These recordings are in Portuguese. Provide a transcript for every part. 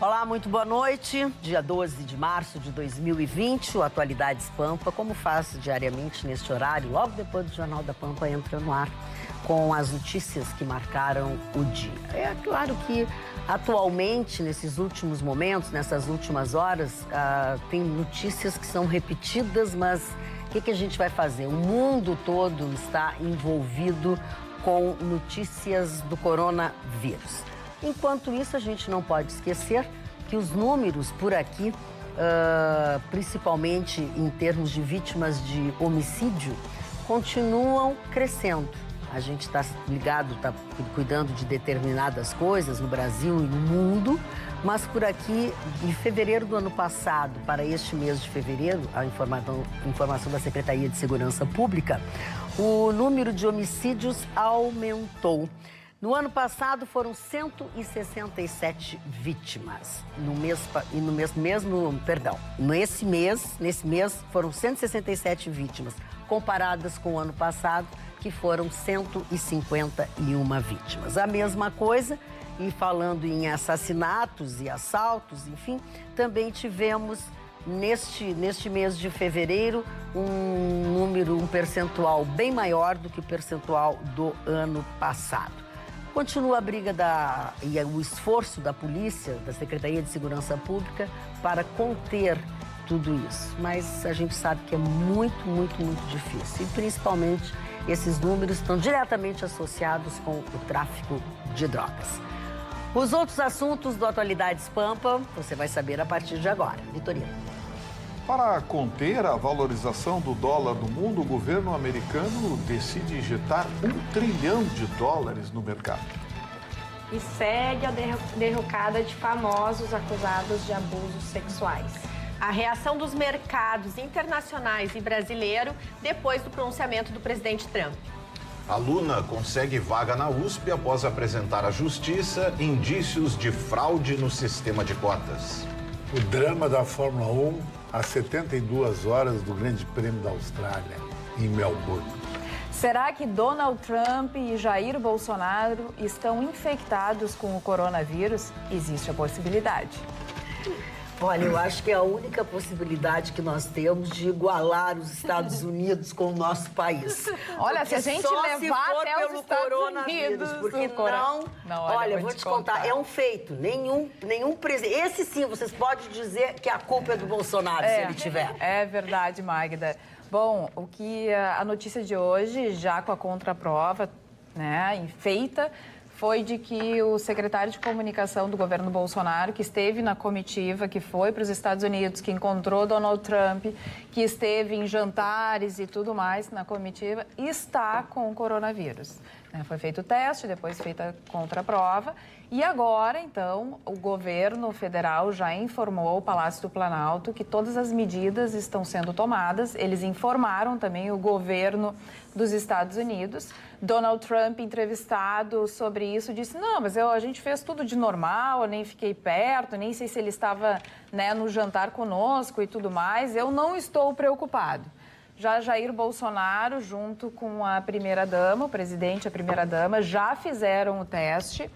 Olá, muito boa noite. Dia 12 de março de 2020, o Atualidades Pampa, como faz diariamente neste horário, logo depois do Jornal da Pampa entra no ar com as notícias que marcaram o dia. É claro que atualmente, nesses últimos momentos, nessas últimas horas, tem notícias que são repetidas, mas o que a gente vai fazer? O mundo todo está envolvido com notícias do coronavírus. Enquanto isso, a gente não pode esquecer que os números por aqui, principalmente em termos de vítimas de homicídio, continuam crescendo. A gente está ligado, está cuidando de determinadas coisas no Brasil e no mundo, mas por aqui, em fevereiro do ano passado, para este mês de fevereiro, a informação da Secretaria de Segurança Pública, o número de homicídios aumentou. No ano passado foram 167 vítimas. Nesse mês foram 167 vítimas, comparadas com o ano passado, que foram 151 vítimas. A mesma coisa, e falando em assassinatos e assaltos, enfim, também tivemos neste mês de fevereiro um percentual bem maior do que o percentual do ano passado. Continua a briga e o esforço da polícia, da Secretaria de Segurança Pública, para conter tudo isso. Mas a gente sabe que é muito, muito, muito difícil. E principalmente esses números estão diretamente associados com o tráfico de drogas. Os outros assuntos do Atualidades Pampa, você vai saber a partir de agora. Vitorino. Para conter a valorização do dólar no mundo, o governo americano decide injetar $1 trilhão no mercado. E segue a derrocada de famosos acusados de abusos sexuais. A reação dos mercados internacionais e brasileiro depois do pronunciamento do presidente Trump. Aluna consegue vaga na USP após apresentar à justiça indícios de fraude no sistema de cotas. O drama da Fórmula 1 às 72 horas do Grande Prêmio da Austrália, em Melbourne. Será que Donald Trump e Jair Bolsonaro estão infectados com o coronavírus? Existe a possibilidade. Olha, eu acho que é a única possibilidade que nós temos de igualar os Estados Unidos com o nosso país. Olha, porque se a gente só levar se for até pelo os Estados coronavírus, Unidos, porque olha, vou te contar, é um feito. Nenhum presidente. Esse sim, vocês podem dizer que a culpa é do Bolsonaro, se ele tiver. É verdade, Magda. Bom, a notícia de hoje, já com a contraprova, né, feita, foi de que o secretário de comunicação do governo Bolsonaro, que esteve na comitiva, que foi para os Estados Unidos, que encontrou Donald Trump, que esteve em jantares e tudo mais na comitiva, está com o coronavírus. Foi feito o teste, depois feita a contraprova. E agora, então, o governo federal já informou ao Palácio do Planalto que todas as medidas estão sendo tomadas. Eles informaram também o governo dos Estados Unidos. Donald Trump, entrevistado sobre isso, disse: não, mas a gente fez tudo de normal, eu nem fiquei perto, nem sei se ele estava, né, no jantar conosco e tudo mais. Eu não estou preocupado. Já Jair Bolsonaro, junto com a primeira-dama, o presidente e a primeira-dama, já fizeram o teste.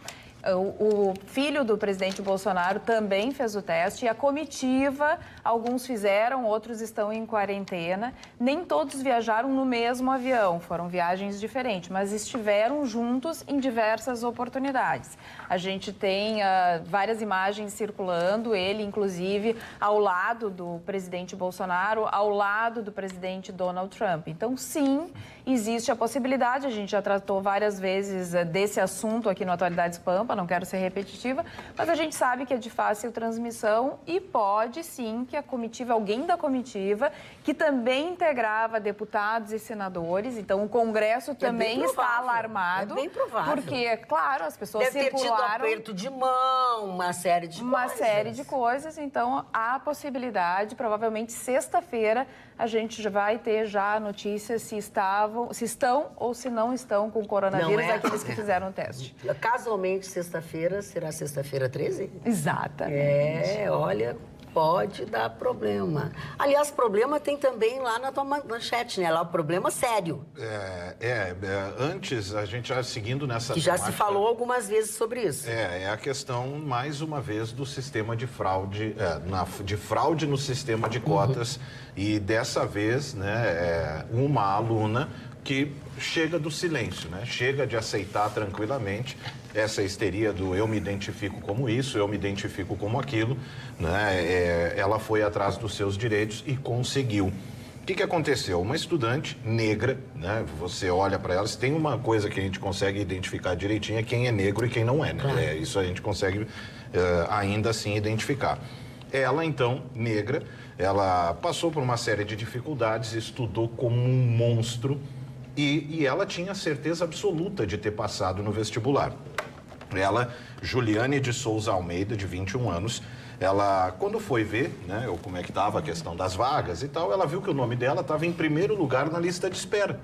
O filho do presidente Bolsonaro também fez o teste e a comitiva, alguns fizeram, outros estão em quarentena. Nem todos viajaram no mesmo avião, foram viagens diferentes, mas estiveram juntos em diversas oportunidades. A gente tem várias imagens circulando, ele inclusive ao lado do presidente Bolsonaro, ao lado do presidente Donald Trump. Então, sim, existe a possibilidade, a gente já tratou várias vezes desse assunto aqui no Atualidades Pampa, não quero ser repetitiva, mas a gente sabe que é de fácil transmissão e pode sim que a comitiva, alguém da comitiva, que também integrava deputados e senadores, então o Congresso também está alarmado. É bem provável. Porque, claro, as pessoas deve ter tido aperto de mão, uma série de coisas. Então há possibilidade, provavelmente sexta-feira, a gente já vai ter já a notícia se estão ou se não estão com coronavírus, aqueles que fizeram o teste. Casualmente, sexta-feira, será sexta-feira 13? Exatamente. Olha, pode dar problema. Aliás, problema tem também lá na tua manchete, né? Lá o problema sério. Antes, a gente já seguindo nessa que já se falou algumas vezes sobre isso. É a questão, mais uma vez, do sistema de fraude, de fraude no sistema de cotas. E dessa vez, né, uma aluna que chega do silêncio, né? Chega de aceitar tranquilamente essa histeria do eu me identifico como isso, eu me identifico como aquilo, né? Ela foi atrás dos seus direitos e conseguiu. O que aconteceu? Uma estudante negra, né? Você olha para ela, se tem uma coisa que a gente consegue identificar direitinho é quem é negro e quem não é, né? Claro. Isso a gente consegue ainda assim identificar. Ela, então, negra, ela passou por uma série de dificuldades, estudou como um monstro, e ela tinha certeza absoluta de ter passado no vestibular. Ela, Juliane de Souza Almeida, de 21 anos, ela, quando foi ver, né, como é que estava a questão das vagas e tal, ela viu que o nome dela estava em primeiro lugar na lista de espera.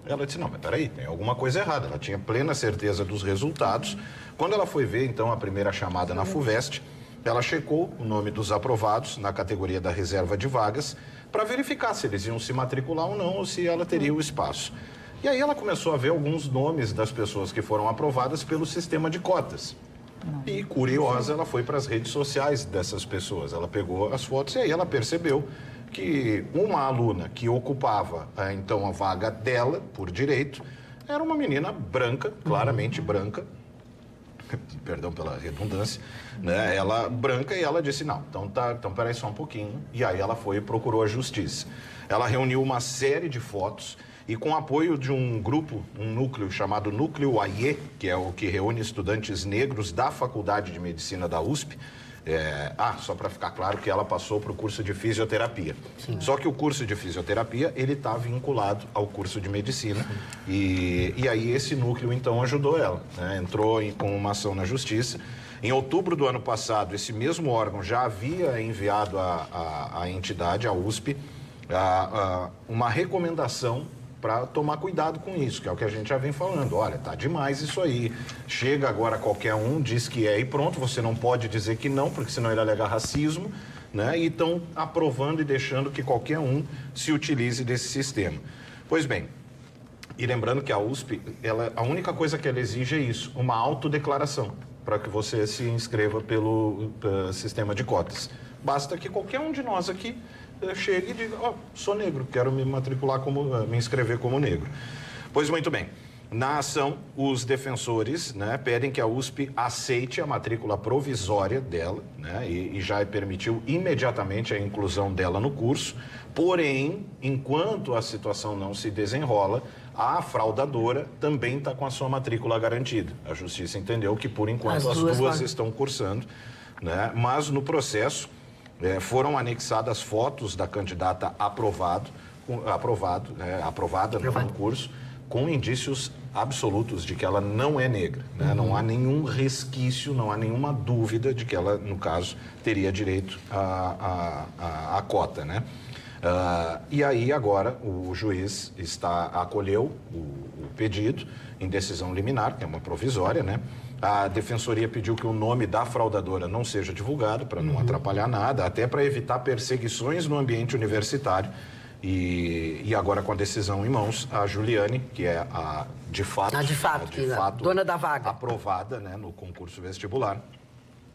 Ela disse, não, mas peraí, tem alguma coisa errada. Ela tinha plena certeza dos resultados. Quando ela foi ver, então, a primeira chamada na FUVEST, ela checou o nome dos aprovados na categoria da reserva de vagas para verificar se eles iam se matricular ou não, ou se ela teria o espaço. E aí ela começou a ver alguns nomes das pessoas que foram aprovadas pelo sistema de cotas. E, curiosa, ela foi para as redes sociais dessas pessoas. Ela pegou as fotos e aí ela percebeu que uma aluna que ocupava, então, a vaga dela, por direito, era uma menina branca, claramente branca, perdão pela redundância, né? Ela branca, e ela disse, não, então peraí só um pouquinho. E aí ela foi e procurou a justiça. Ela reuniu uma série de fotos e, com apoio de um grupo, um núcleo chamado Núcleo AIE, que é o que reúne estudantes negros da Faculdade de Medicina da USP, só para ficar claro que ela passou para o curso de fisioterapia. Sim. Só que o curso de fisioterapia, ele está vinculado ao curso de medicina. E aí esse núcleo, então, ajudou ela, né? Entrou com uma ação na justiça. Em outubro do ano passado, esse mesmo órgão já havia enviado à entidade, à USP, uma recomendação para tomar cuidado com isso, que é o que a gente já vem falando. Olha, tá demais isso aí. Chega agora qualquer um, diz que é e pronto, você não pode dizer que não, porque senão ele alega racismo, né? E estão aprovando e deixando que qualquer um se utilize desse sistema. Pois bem, e lembrando que a USP, a única coisa que ela exige é isso, uma autodeclaração, para que você se inscreva pelo sistema de cotas. Basta que qualquer um de nós aqui chegue e diga, sou negro, quero me matricular me inscrever como negro. Pois muito bem, na ação, os defensores, né, pedem que a USP aceite a matrícula provisória dela, né, e já permitiu imediatamente a inclusão dela no curso. Porém, enquanto a situação não se desenrola, a fraudadora também está com a sua matrícula garantida. A justiça entendeu que, por enquanto, as duas estão cursando, né, mas no processo foram anexadas fotos da candidata aprovada no concurso, com indícios absolutos de que ela não é negra, né? Não há nenhum resquício, não há nenhuma dúvida de que ela, no caso, teria direito à cota, né? E aí agora o juiz acolheu o pedido em decisão liminar, que é uma provisória, né? A defensoria pediu que o nome da fraudadora não seja divulgado para não atrapalhar nada, até para evitar perseguições no ambiente universitário. E agora, com a decisão em mãos, a Juliane, que é de fato, dona da vaga, aprovada, né, no concurso vestibular,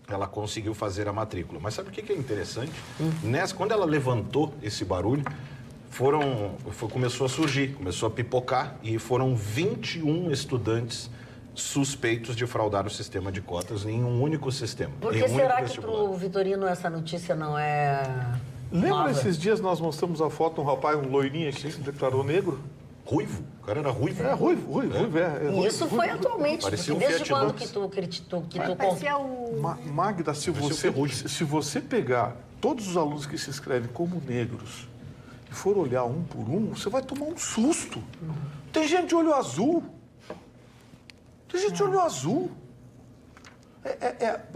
ela conseguiu fazer a matrícula. Mas sabe o que é interessante? Quando ela levantou esse barulho, começou a surgir, começou a pipocar, e foram 21 estudantes suspeitos de fraudar o sistema de cotas em um único sistema. Por que será que para o Vitorino essa notícia não é Lembra nova? Esses dias nós mostramos a foto de um rapaz, um loirinho que se declarou negro? Ruivo? O cara era ruivo. Ruivo. E isso foi atualmente, parecia porque desde quando Fiat que tu parecia Magda, se você pegar todos os alunos que se inscrevem como negros e for olhar um por um, você vai tomar um susto. Tem gente de olho azul.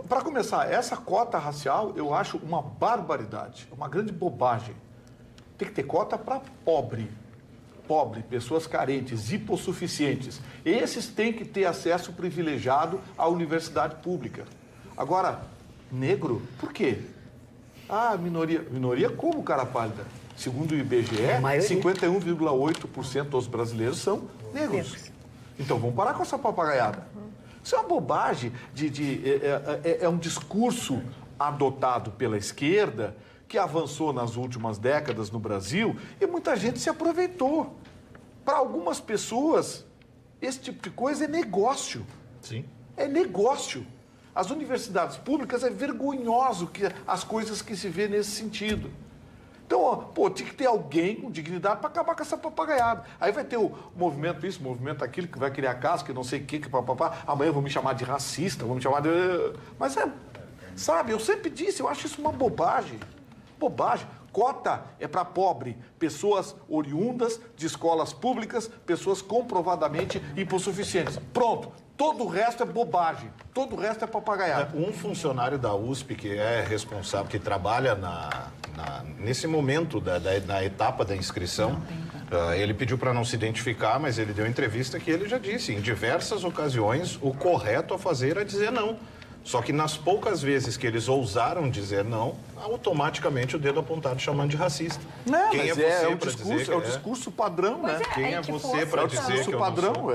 Para começar, essa cota racial eu acho uma barbaridade, uma grande bobagem. Tem que ter cota para pobre, pessoas carentes, hipossuficientes. Esses têm que ter acesso privilegiado à universidade pública. Agora, negro, por quê? Ah, minoria. Minoria como, cara pálida? Segundo o IBGE, 51,8% dos brasileiros são negros. Então, vamos parar com essa papagaiada. Isso é uma bobagem, é um discurso adotado pela esquerda que avançou nas últimas décadas no Brasil e muita gente se aproveitou. Para algumas pessoas, esse tipo de coisa é negócio. Sim. É negócio. As universidades públicas é vergonhoso as coisas que se vê nesse sentido. Então, ó, pô, tinha que ter alguém com dignidade para acabar com essa papagaiada. Aí vai ter o movimento isso, movimento aquilo, que vai criar caso, que não sei o que papapá. Amanhã vão me chamar de racista, vão me chamar de... Mas sabe, eu sempre disse, eu acho isso uma bobagem. Bobagem. Cota é para pobre, pessoas oriundas de escolas públicas, pessoas comprovadamente hipossuficientes. Pronto. Todo o resto é bobagem, todo o resto é papagaiada. Um funcionário da USP que é responsável, que trabalha nesse momento da etapa da inscrição, ele pediu para não se identificar, mas ele deu entrevista que ele já disse, em diversas ocasiões, o correto a fazer é dizer não. Só que nas poucas vezes que eles ousaram dizer não, automaticamente o dedo apontado chamando de racista. Não, quem mas é você o discurso, é o discurso padrão, né? Quem é você para dizer que discurso eu padrão. não sou?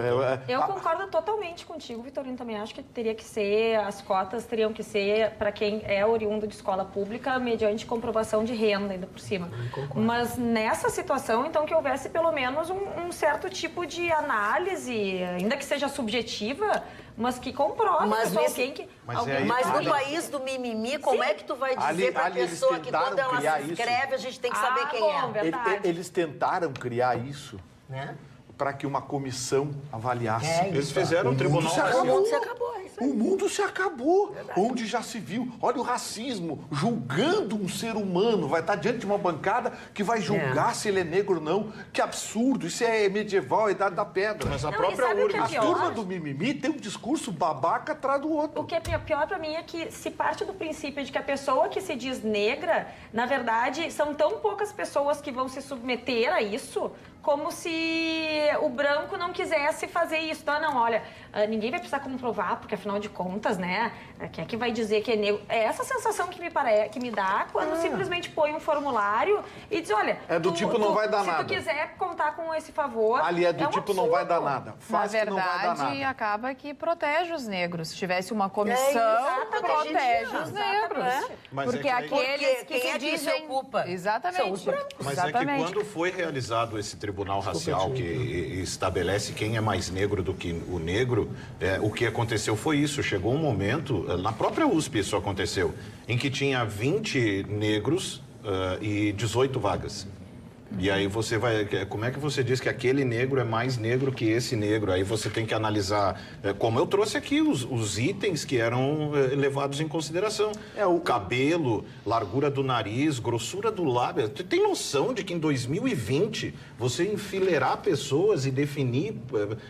Eu concordo totalmente contigo, Vitorino, também acho que teria que ser, as cotas teriam que ser para quem é oriundo de escola pública, mediante comprovação de renda, ainda por cima. Mas nessa situação, então, que houvesse pelo menos um certo tipo de análise, ainda que seja subjetiva, mas que comprove alguém que... Mas no país do mimimi, como é que tu vai dizer para a pessoa que quando ela se inscreve, a gente tem que saber quem é? Eles tentaram criar isso, né? Para que uma comissão avaliasse. Eles fizeram um tribunal O mundo se acabou. O mundo se acabou, onde já se viu. Olha o racismo, julgando um ser humano. Vai estar diante de uma bancada que vai julgar se ele é negro ou não. Que absurdo, isso é medieval, a idade da pedra. Mas a própria URGS... A turma do mimimi tem um discurso babaca atrás do outro. O que é pior para mim é que se parte do princípio de que a pessoa que se diz negra, na verdade, são tão poucas pessoas que vão se submeter a isso, como se o branco não quisesse fazer isso. Então, não, olha, ninguém vai precisar comprovar, porque afinal de contas, né, quem é que vai dizer que é negro? É essa sensação que me dá quando simplesmente põe um formulário e diz, olha... É do tipo, não vai dar nada. Se tu quiser contar com esse favor... Ali é do tipo, não vai dar nada. Na verdade, acaba que protege os negros. Se tivesse uma comissão, protege os negros. Porque aqueles que se dizem... Exatamente. Mas é que quando foi realizado esse tribunal racial que estabelece quem é mais negro do que o negro, o que aconteceu foi isso. Chegou um momento, na própria USP isso aconteceu, em que tinha 20 negros e 18 vagas. E aí você vai... Como é que você diz que aquele negro é mais negro que esse negro? Aí você tem que analisar... Como eu trouxe aqui os itens que eram levados em consideração. O cabelo, largura do nariz, grossura do lábio. Você tem noção de que em 2020 você enfileirar pessoas e definir...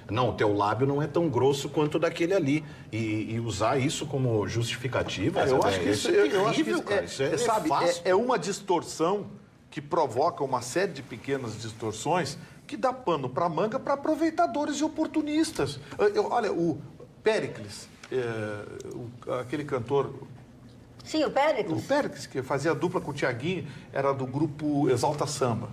Não, o teu lábio não é tão grosso quanto daquele ali. E usar isso como justificativa... Eu acho que isso é terrível, cara. Isso é é uma distorção que provoca uma série de pequenas distorções que dá pano para manga para aproveitadores e oportunistas. Olha, o Péricles, aquele cantor... Sim, o Péricles. O Péricles, que fazia dupla com o Tiaguinho, era do grupo Exalta Samba.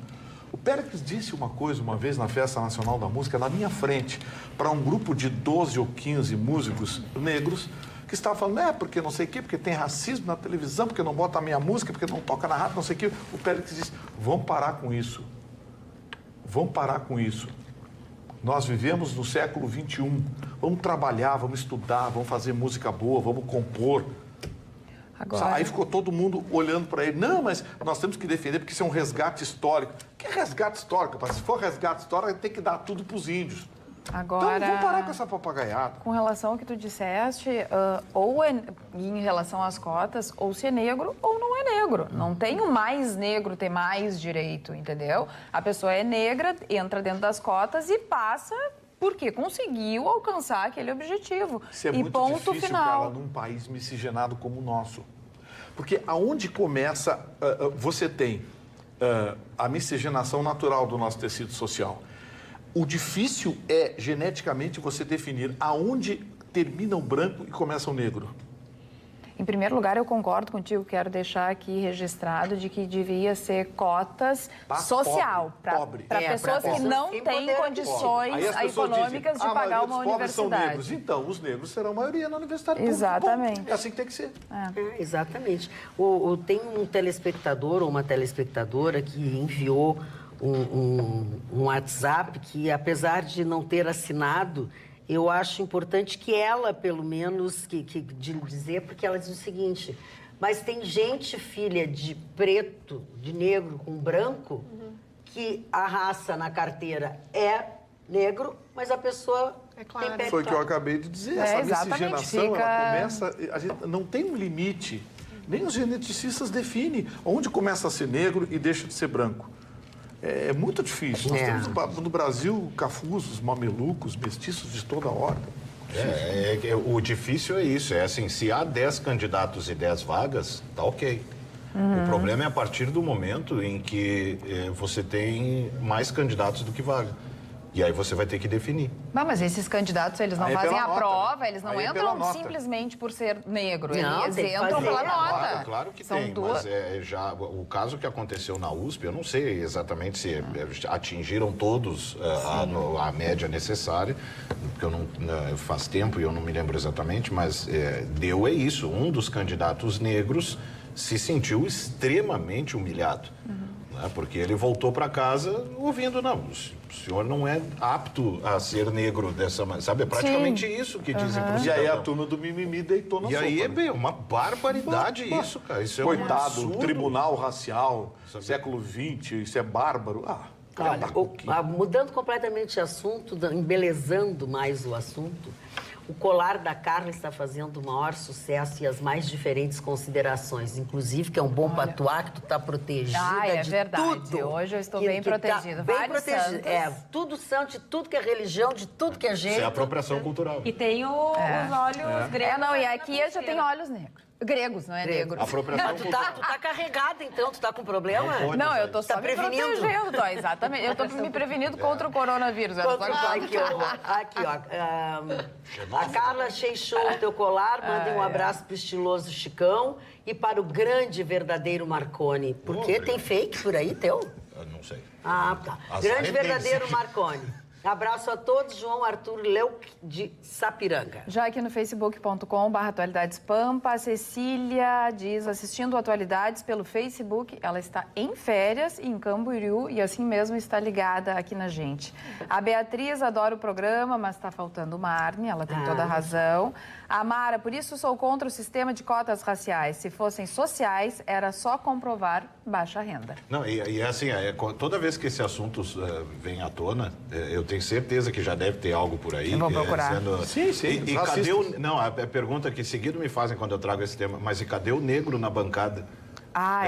O Péricles disse uma coisa uma vez na Festa Nacional da Música, na minha frente, para um grupo de 12 ou 15 músicos negros, que estava falando, porque não sei o quê, porque tem racismo na televisão, porque não bota a minha música, porque não toca na rádio, não sei o quê. O Péricles disse, vamos parar com isso. Vamos parar com isso. Nós vivemos no século XXI. Vamos trabalhar, vamos estudar, vamos fazer música boa, vamos compor. Agora... Aí ficou todo mundo olhando para ele. Não, mas nós temos que defender porque isso é um resgate histórico. Que resgate histórico? Se for resgate histórico, tem que dar tudo para os índios. Agora, então, vamos parar com essa papagaiada. Com relação ao que tu disseste, ou em relação às cotas, ou se é negro ou não é negro. Não tem o mais negro ter mais direito, entendeu? A pessoa é negra, entra dentro das cotas e passa porque conseguiu alcançar aquele objetivo. Isso é muito ponto difícil, final. Carla, num país miscigenado como o nosso. Porque aonde começa, você tem a miscigenação natural do nosso tecido social. O difícil é, geneticamente, você definir aonde termina o branco e começa o negro. Em primeiro lugar, eu concordo contigo, quero deixar aqui registrado de que devia ser cotas social para pessoas que não têm condições econômicas de pagar uma universidade. São negros. Então, os negros serão a maioria na universidade pública. Exatamente. É assim que tem que ser. Exatamente. Tem um telespectador ou uma telespectadora que enviou um WhatsApp que, apesar de não ter assinado, eu acho importante que ela, pelo menos, dizer, porque ela diz o seguinte: mas tem gente, filha de preto, de negro com branco, que a raça na carteira é negro, mas a pessoa tem pele. Foi o que eu acabei de dizer. Essa miscigenação, ela começa... A gente não tem um limite. Nem os geneticistas definem onde começa a ser negro e deixa de ser branco. É muito difícil. Nós temos no Brasil cafusos, mamelucos, mestiços de toda ordem. O difícil é isso, é assim, se há 10 candidatos e 10 vagas, tá ok. O problema é a partir do momento em que você tem mais candidatos do que vaga. E aí você vai ter que definir. Mas esses candidatos, eles não Aí fazem a nota, prova, né? eles não Aí entram simplesmente por ser negro. Não, Eles tem que entram fazer pela a nota. Claro que São tem, duas... mas já o caso que aconteceu na USP, eu não sei exatamente se atingiram todos a média necessária, porque eu não faz tempo e eu não me lembro exatamente, mas deu isso. Um dos candidatos negros se sentiu extremamente humilhado. Porque ele voltou para casa ouvindo, não, o senhor não é apto a ser negro dessa maneira, sabe? É praticamente isso que dizem para o E aí a turma do mimimi deitou na sopa. E aí é uma barbaridade isso, cara. Isso Coitado, é um tribunal racial, século XX, isso é bárbaro. Olha, mudando completamente de assunto, embelezando mais o assunto, o colar da Carla está fazendo o maior sucesso e as mais diferentes considerações. Inclusive, que é um bom patuá, que tu está protegida de verdade. tudo. Hoje eu estou bem protegida. Bem protegida. Tudo santo, de tudo que é religião, de tudo que é jeito. Isso é apropriação cultural. E tem os olhos gregos. E aqui eu já tenho olhos negros. Gregos, não é negro. Apropriação Tu tá carregada, então? Tu tá com problema? Não, eu tô só Tá me prevenindo? protegendo, exatamente. Eu tô me prevenindo contra o coronavírus. Aqui, ó. A Carla, achei show o teu colar. Mandem um abraço pro estiloso Chicão e para o grande, verdadeiro Marconi. Porque tem fake por aí, teu? Eu não sei. Ah, tá. Grande, verdadeiro Marconi. Abraço a todos, João Arthur Leuc, de Sapiranga. Já aqui no facebook.com/atualidades Pampa, a Cecília diz, assistindo Atualidades pelo Facebook, ela está em férias em Camboriú e assim mesmo está ligada aqui na gente. A Beatriz adora o programa, mas está faltando o Marne, ela tem toda a razão. A Mara, por isso sou contra o sistema de cotas raciais. Se fossem sociais, era só comprovar baixa renda. Não, e assim, toda vez que esse assunto vem à tona, eu tenho certeza que já deve ter algo por aí. Vou procurar. Sim. E cadê o... Não, a pergunta que seguido me fazem quando eu trago esse tema, mas e cadê o negro na bancada?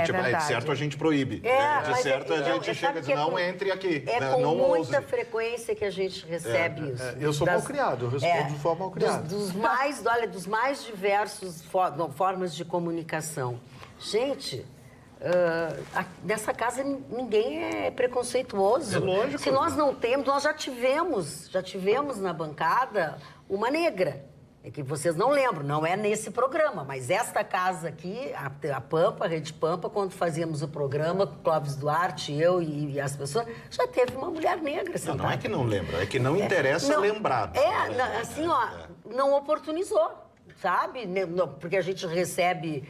Verdade. De certo a gente proíbe. De certo a gente chega e diz, não entre aqui. Com muita ouse. frequência que a gente recebe isso. Eu sou mal criado, eu respondo de forma mal criada. Dos mais diversos formas de comunicação. Gente, nessa casa ninguém é preconceituoso. É lógico. Se nós não temos, nós já tivemos na bancada uma negra. É que vocês não lembram, não é nesse programa, mas esta casa aqui, a Pampa, a Rede Pampa, quando fazíamos o programa, Clóvis Duarte, eu e as pessoas, já teve uma mulher negra sentada. Não é que não lembra, é que não interessa lembrar. Não oportunizou, sabe? Porque a gente recebe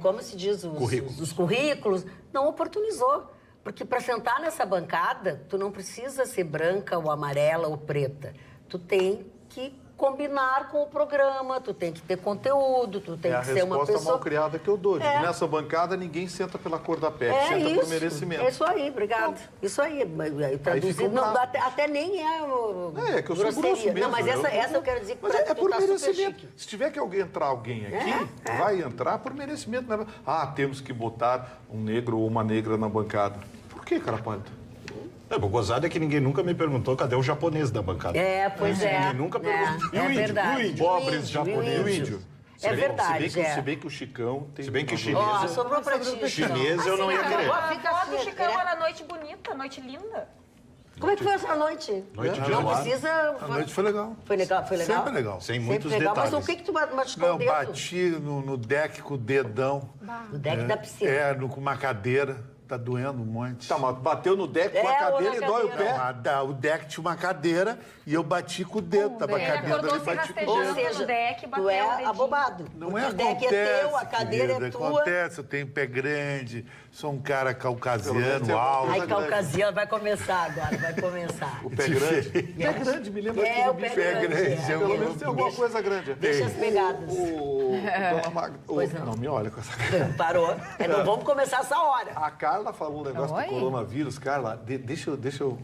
como se diz, os currículos, não oportunizou. Porque para sentar nessa bancada, tu não precisa ser branca ou amarela ou preta. Tu tem que combinar com o programa, tu tem que ter conteúdo, tu tem que ser uma pessoa... É a resposta mal criada que eu dou. Nessa bancada, ninguém senta pela cor da pele, senta por merecimento. É isso aí, obrigado. Isso aí, traduzido, até nem é que eu sou grosso mesmo. Não, mas essa eu quero dizer que mas é por merecimento. Chique. Se tiver que entrar alguém aqui, vai entrar por merecimento. Temos que botar um negro ou uma negra na bancada. Por que, cara pálida? O gozado é que ninguém nunca me perguntou cadê o japonês da bancada. Ninguém nunca perguntou. É verdade. Pobres japoneses. E o índio? É verdade, Se bem que o Chicão tem... Se bem que chinês... sobrou pra ti. Chinês eu não ia querer. A foto do Chicão era noite bonita, noite linda. Como é que foi essa noite? Noite de Não amor. precisa... A noite foi legal. Foi legal? Foi legal? Sempre legal. Sem Sempre muitos legal. detalhes. Mas o que tu machucou Não, o dedo? bati no deck com o dedão. No deck da piscina. Com uma cadeira. Tá doendo um monte. Tá, mas bateu no deck com a É, cadeira ou e na dói o cadeira. pé. O deck tinha uma cadeira e eu bati com o dedo. Tava a Ele cadeira acordou ali, se bati com o rastejando. dedo. Ou seja, no deck, bateu tu é o dedinho. abobado. Não é o deck acontece, é teu, a cadeira querida, é tua. Acontece, eu tenho pé grande, sou um cara Pelo menos caucasiano, tem uma alto. coisa Ai, caucasiano, vai começar agora, vai começar. O pé grande. Pé grande, me lembra É, o aquele bicho. pé grande. é um- Pelo menos tem alguma coisa grande. Deixa as pegadas. Dona Magda... Pois não. Não, me olha com essa cara. Parou. Não vamos começar essa hora. A Carla falou um negócio Oi? do coronavírus. Carla, deixa eu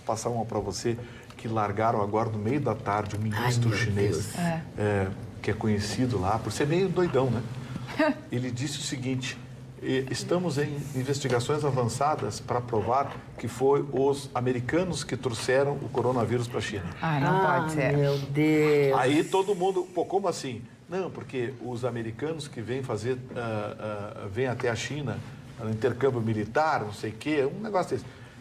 passar uma para você, que largaram agora no meio da tarde um ministro meu chinês, que é conhecido lá por ser meio doidão, né? Ele disse o seguinte: estamos em investigações avançadas para provar que foi os americanos que trouxeram o coronavírus para a China. Ai, não pode ser. Meu Deus. Aí todo mundo, pô, como assim? Não, porque os americanos que vêm fazer, vêm até a China, no intercâmbio militar, não sei o quê, um negócio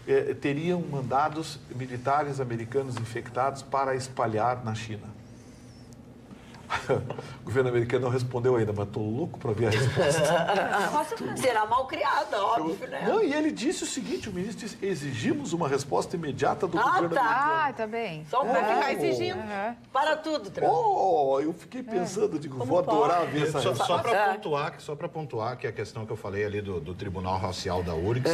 desse, teriam mandados militares americanos infectados para espalhar na China. O governo americano não respondeu ainda, mas estou louco para ver a resposta. Será mal criada, óbvio, né? Não, e ele disse o seguinte, o ministro disse, exigimos uma resposta imediata do governo americano. Ah, tá bem. Só vai ficar exigindo. Aham. Para tudo, Trump. Oh, eu fiquei pensando, digo, vou adorar ver essa resposta. Só para pontuar, que é a questão que eu falei ali do Tribunal Racial da URGS,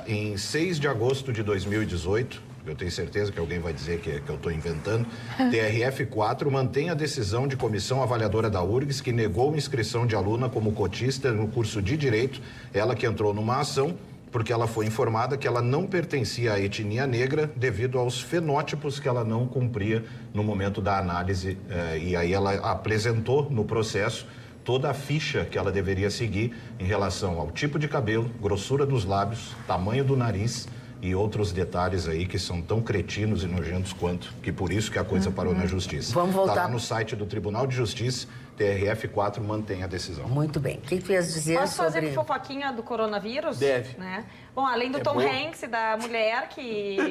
em 6 de agosto de 2018, eu tenho certeza que alguém vai dizer que eu estou inventando, TRF4 mantém a decisão de comissão avaliadora da URGS que negou inscrição de aluna como cotista no curso de Direito, ela que entrou numa ação porque ela foi informada que ela não pertencia à etnia negra devido aos fenótipos que ela não cumpria no momento da análise, e aí ela apresentou no processo toda a ficha que ela deveria seguir em relação ao tipo de cabelo, grossura dos lábios, tamanho do nariz e outros detalhes aí que são tão cretinos e nojentos quanto, que por isso que a coisa parou na justiça. Vamos voltar. Tá lá no site do Tribunal de Justiça, TRF4 mantém a decisão. Muito bem. O que tu ias dizer Posso fazer sobre... fofoquinha do coronavírus? Deve. Né? Bom, além do Tom boa. Hanks e da mulher que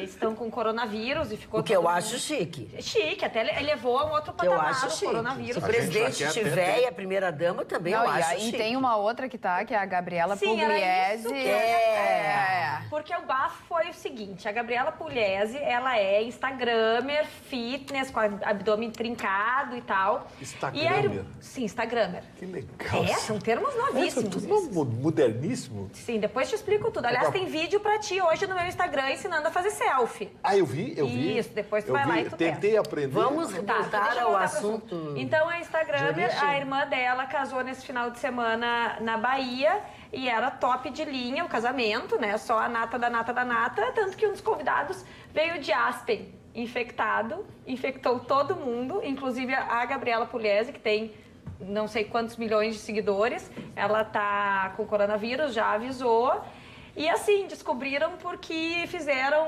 estão com coronavírus e ficou O que eu todo acho mundo- chique. Chique, até ele levou a um outro Que eu patamar acho o chique. coronavírus. Se o A gente presidente aqui até tiver tem. e a primeira-dama também, Não, eu acho e chique. tem uma outra que tá, que é a Gabriela Sim, era Pugliese. isso que Porque o bafo foi o seguinte, a Gabriela Pugliese, ela é instagramer, fitness, com abdômen trincado e tal. Instagramer? Sim, instagramer. Que legal. São termos Isso é novíssimos. tudo moderníssimo. Sim, depois te explico tudo. Aliás, tem vídeo pra ti hoje no meu Instagram ensinando a fazer selfie. Ah, eu vi. Isso, depois tu Eu vai lá vi, e tu tentei aprender. Vamos Tá, voltar deixa eu ao voltar pro assunto. Então, a de Instagramer, origem. a irmã dela casou nesse final de semana na Bahia e era top de linha o casamento, né? Só a nata da nata da nata, tanto que um dos convidados veio de Aspen, infectado, infectou todo mundo, inclusive a Gabriela Pugliese, que tem não sei quantos milhões de seguidores, ela tá com coronavírus, já avisou. E assim, descobriram porque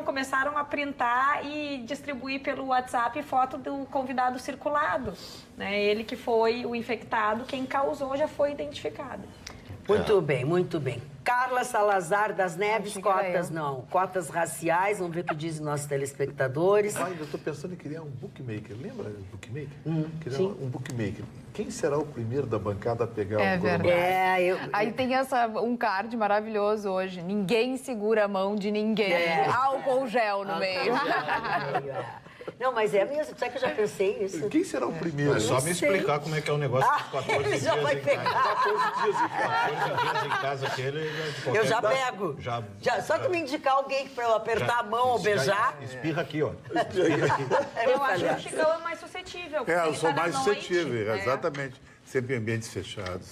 começaram a printar e distribuir pelo WhatsApp foto do convidado circulado. Né? Ele que foi o infectado, quem causou já foi identificado. Muito bem, muito bem. Carla Salazar das Neves, Achei que era cotas eu. não. Cotas raciais, vamos ver o que dizem nossos telespectadores. Ah, ainda estou pensando em criar um bookmaker. Lembra do bookmaker? Criar sim. um bookmaker. Quem será o primeiro da bancada a pegar É o verdade. coronavírus? Aí tem um card maravilhoso hoje. Ninguém segura a mão de ninguém. Álcool gel no meio. Não, mas é mesmo. Sabe que eu já pensei nisso? Quem será o primeiro? É só me sei. explicar como é que é o negócio dos 14 ele dias já vai em pegar. casa. 14 dias em casa. 14 dias em casa que ele... de qualquer Eu já idade, pego. Já, Só que me indicar alguém para eu apertar a mão ou beijar. Espirra aqui, ó. Eu acho que o Chicão é mais suscetível. porque Eu ele sou tá na mais noite, suscetível, né? exatamente. Sempre em ambientes fechados.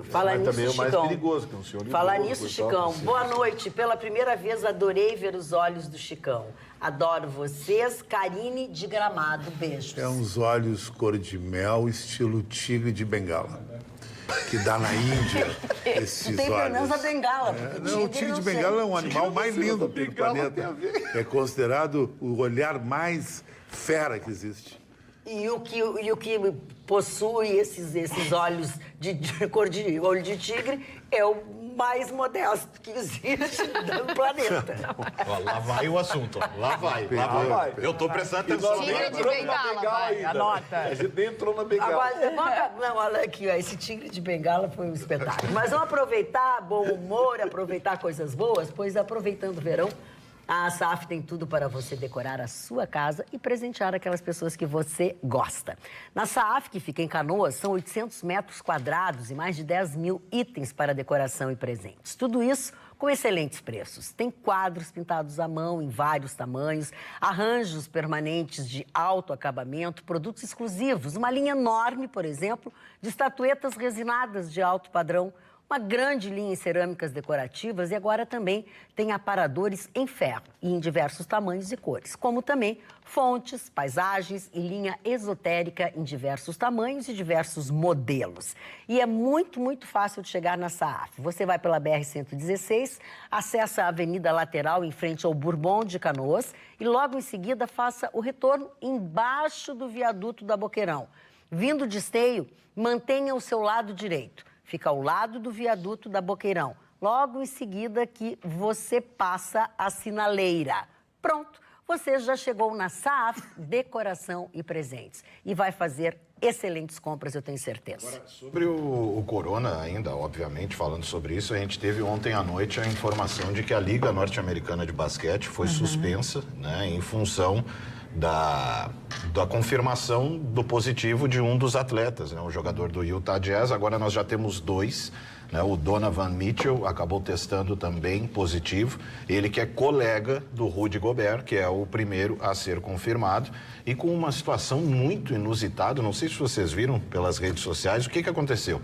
Fala Mas nisso, também é o mais Chicão. perigoso, que é um senhor Falar idoso nisso, e tal, Chicão. assim. Boa noite. Pela primeira vez, adorei ver os olhos do Chicão. Adoro vocês. Karine de Gramado. Beijos. É uns olhos cor de mel, estilo tigre de Bengala. Que dá na Índia, esses Não tem pelo menos a olhos. bengala. Não, o tigre de Bengala é um animal mais lindo do planeta. É considerado o olhar mais fera que existe. E o que possui esses olhos de cor de olho de tigre é o mais modesto que existe no planeta. Ó, lá vai o assunto, ó. Lá vai. Eu tô prestando atenção. Tigre de bengala, vai, anota. A gente nem entrou na bengala. Agora, não, olha aqui, ó, esse tigre de bengala foi um espetáculo. Mas vamos aproveitar bom humor, aproveitar coisas boas, pois aproveitando o verão, a SAAF tem tudo para você decorar a sua casa e presentear aquelas pessoas que você gosta. Na SAAF, que fica em Canoas, são 800 metros quadrados e mais de 10 mil itens para decoração e presentes. Tudo isso com excelentes preços. Tem quadros pintados à mão em vários tamanhos, arranjos permanentes de alto acabamento, produtos exclusivos, uma linha enorme, por exemplo, de estatuetas resinadas de alto padrão, uma grande linha em cerâmicas decorativas e agora também tem aparadores em ferro e em diversos tamanhos e cores, como também fontes, paisagens e linha esotérica em diversos tamanhos e diversos modelos. E é muito, muito fácil de chegar na SAAF. Você vai pela BR-116, acessa a avenida lateral em frente ao Bourbon de Canoas e logo em seguida faça o retorno embaixo do viaduto da Boqueirão. Vindo de Esteio, mantenha o seu lado direito. Fica ao lado do viaduto da Boqueirão. Logo em seguida que você passa a sinaleira. Pronto, você já chegou na SAAF Decoração e Presentes. E vai fazer excelentes compras, eu tenho certeza. Agora, sobre o corona ainda, obviamente, falando sobre isso, a gente teve ontem à noite a informação de que a Liga Norte-Americana de Basquete foi suspensa, né, em função da confirmação do positivo de um dos atletas, né, o jogador do Utah Jazz. Agora nós já temos dois, né, o Donovan Mitchell acabou testando também positivo, ele que é colega do Rudy Gobert, que é o primeiro a ser confirmado, e com uma situação muito inusitada, não sei se vocês viram pelas redes sociais, o que aconteceu?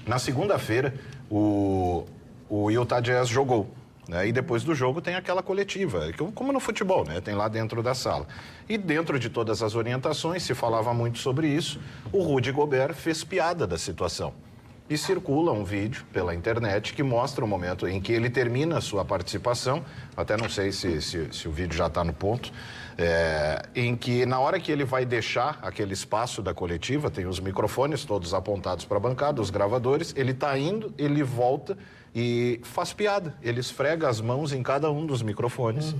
Na segunda-feira, o Utah Jazz jogou. E depois do jogo tem aquela coletiva, como no futebol, né? Tem lá dentro da sala. E dentro de todas as orientações, se falava muito sobre isso, o Rudy Gobert fez piada da situação. E circula um vídeo pela internet que mostra o momento em que ele termina a sua participação, até não sei se o vídeo já está no ponto, em que na hora que ele vai deixar aquele espaço da coletiva, tem os microfones todos apontados para a bancada, os gravadores, ele está indo, ele volta e faz piada. Ele esfrega as mãos em cada um dos microfones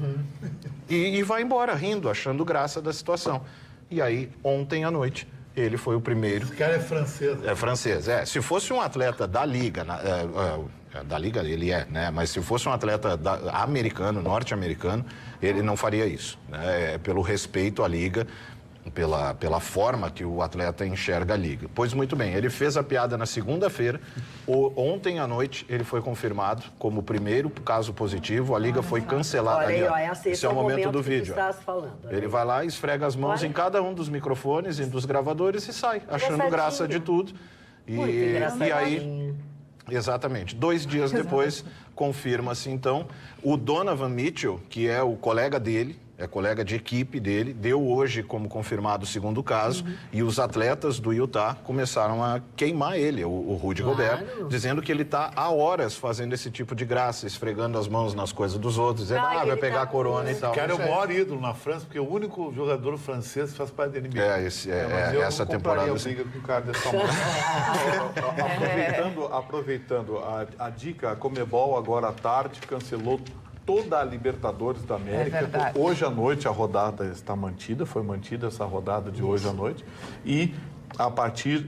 e vai embora rindo, achando graça da situação. E aí, ontem à noite, ele foi o primeiro... Esse cara é francês. É francês, Se fosse um atleta da Liga, da Liga ele é, né? Mas se fosse um atleta americano, norte-americano, ele não faria isso, né? Pelo respeito à Liga, pela forma que o atleta enxerga a Liga. Pois muito bem, ele fez a piada na segunda-feira, ontem à noite ele foi confirmado como o primeiro caso positivo, a Liga foi cancelada. Olha aí, esse é o momento do vídeo. Falando, ele vai lá, esfrega as mãos em cada um dos microfones e dos gravadores e sai, achando graça de tudo. E aí... Exatamente. 2 dias depois, confirma-se, então, o Donovan Mitchell, que é o colega dele, é colega de equipe dele, deu hoje como confirmado o segundo caso, e os atletas do Utah começaram a queimar ele, o Rudy Gobert, dizendo que ele está há horas fazendo esse tipo de graça, esfregando as mãos nas coisas dos outros, dizendo, vai pegar a corona e tal. O cara é o maior ídolo na França, porque é o único jogador francês que faz parte da NBA. Essa temporada... Eu briga com o cara desse tamanho. Aproveitando a dica, a Comebol agora à tarde cancelou toda a Libertadores da América. Hoje à noite a rodada está mantida, foi mantida essa rodada de hoje à noite. E a partir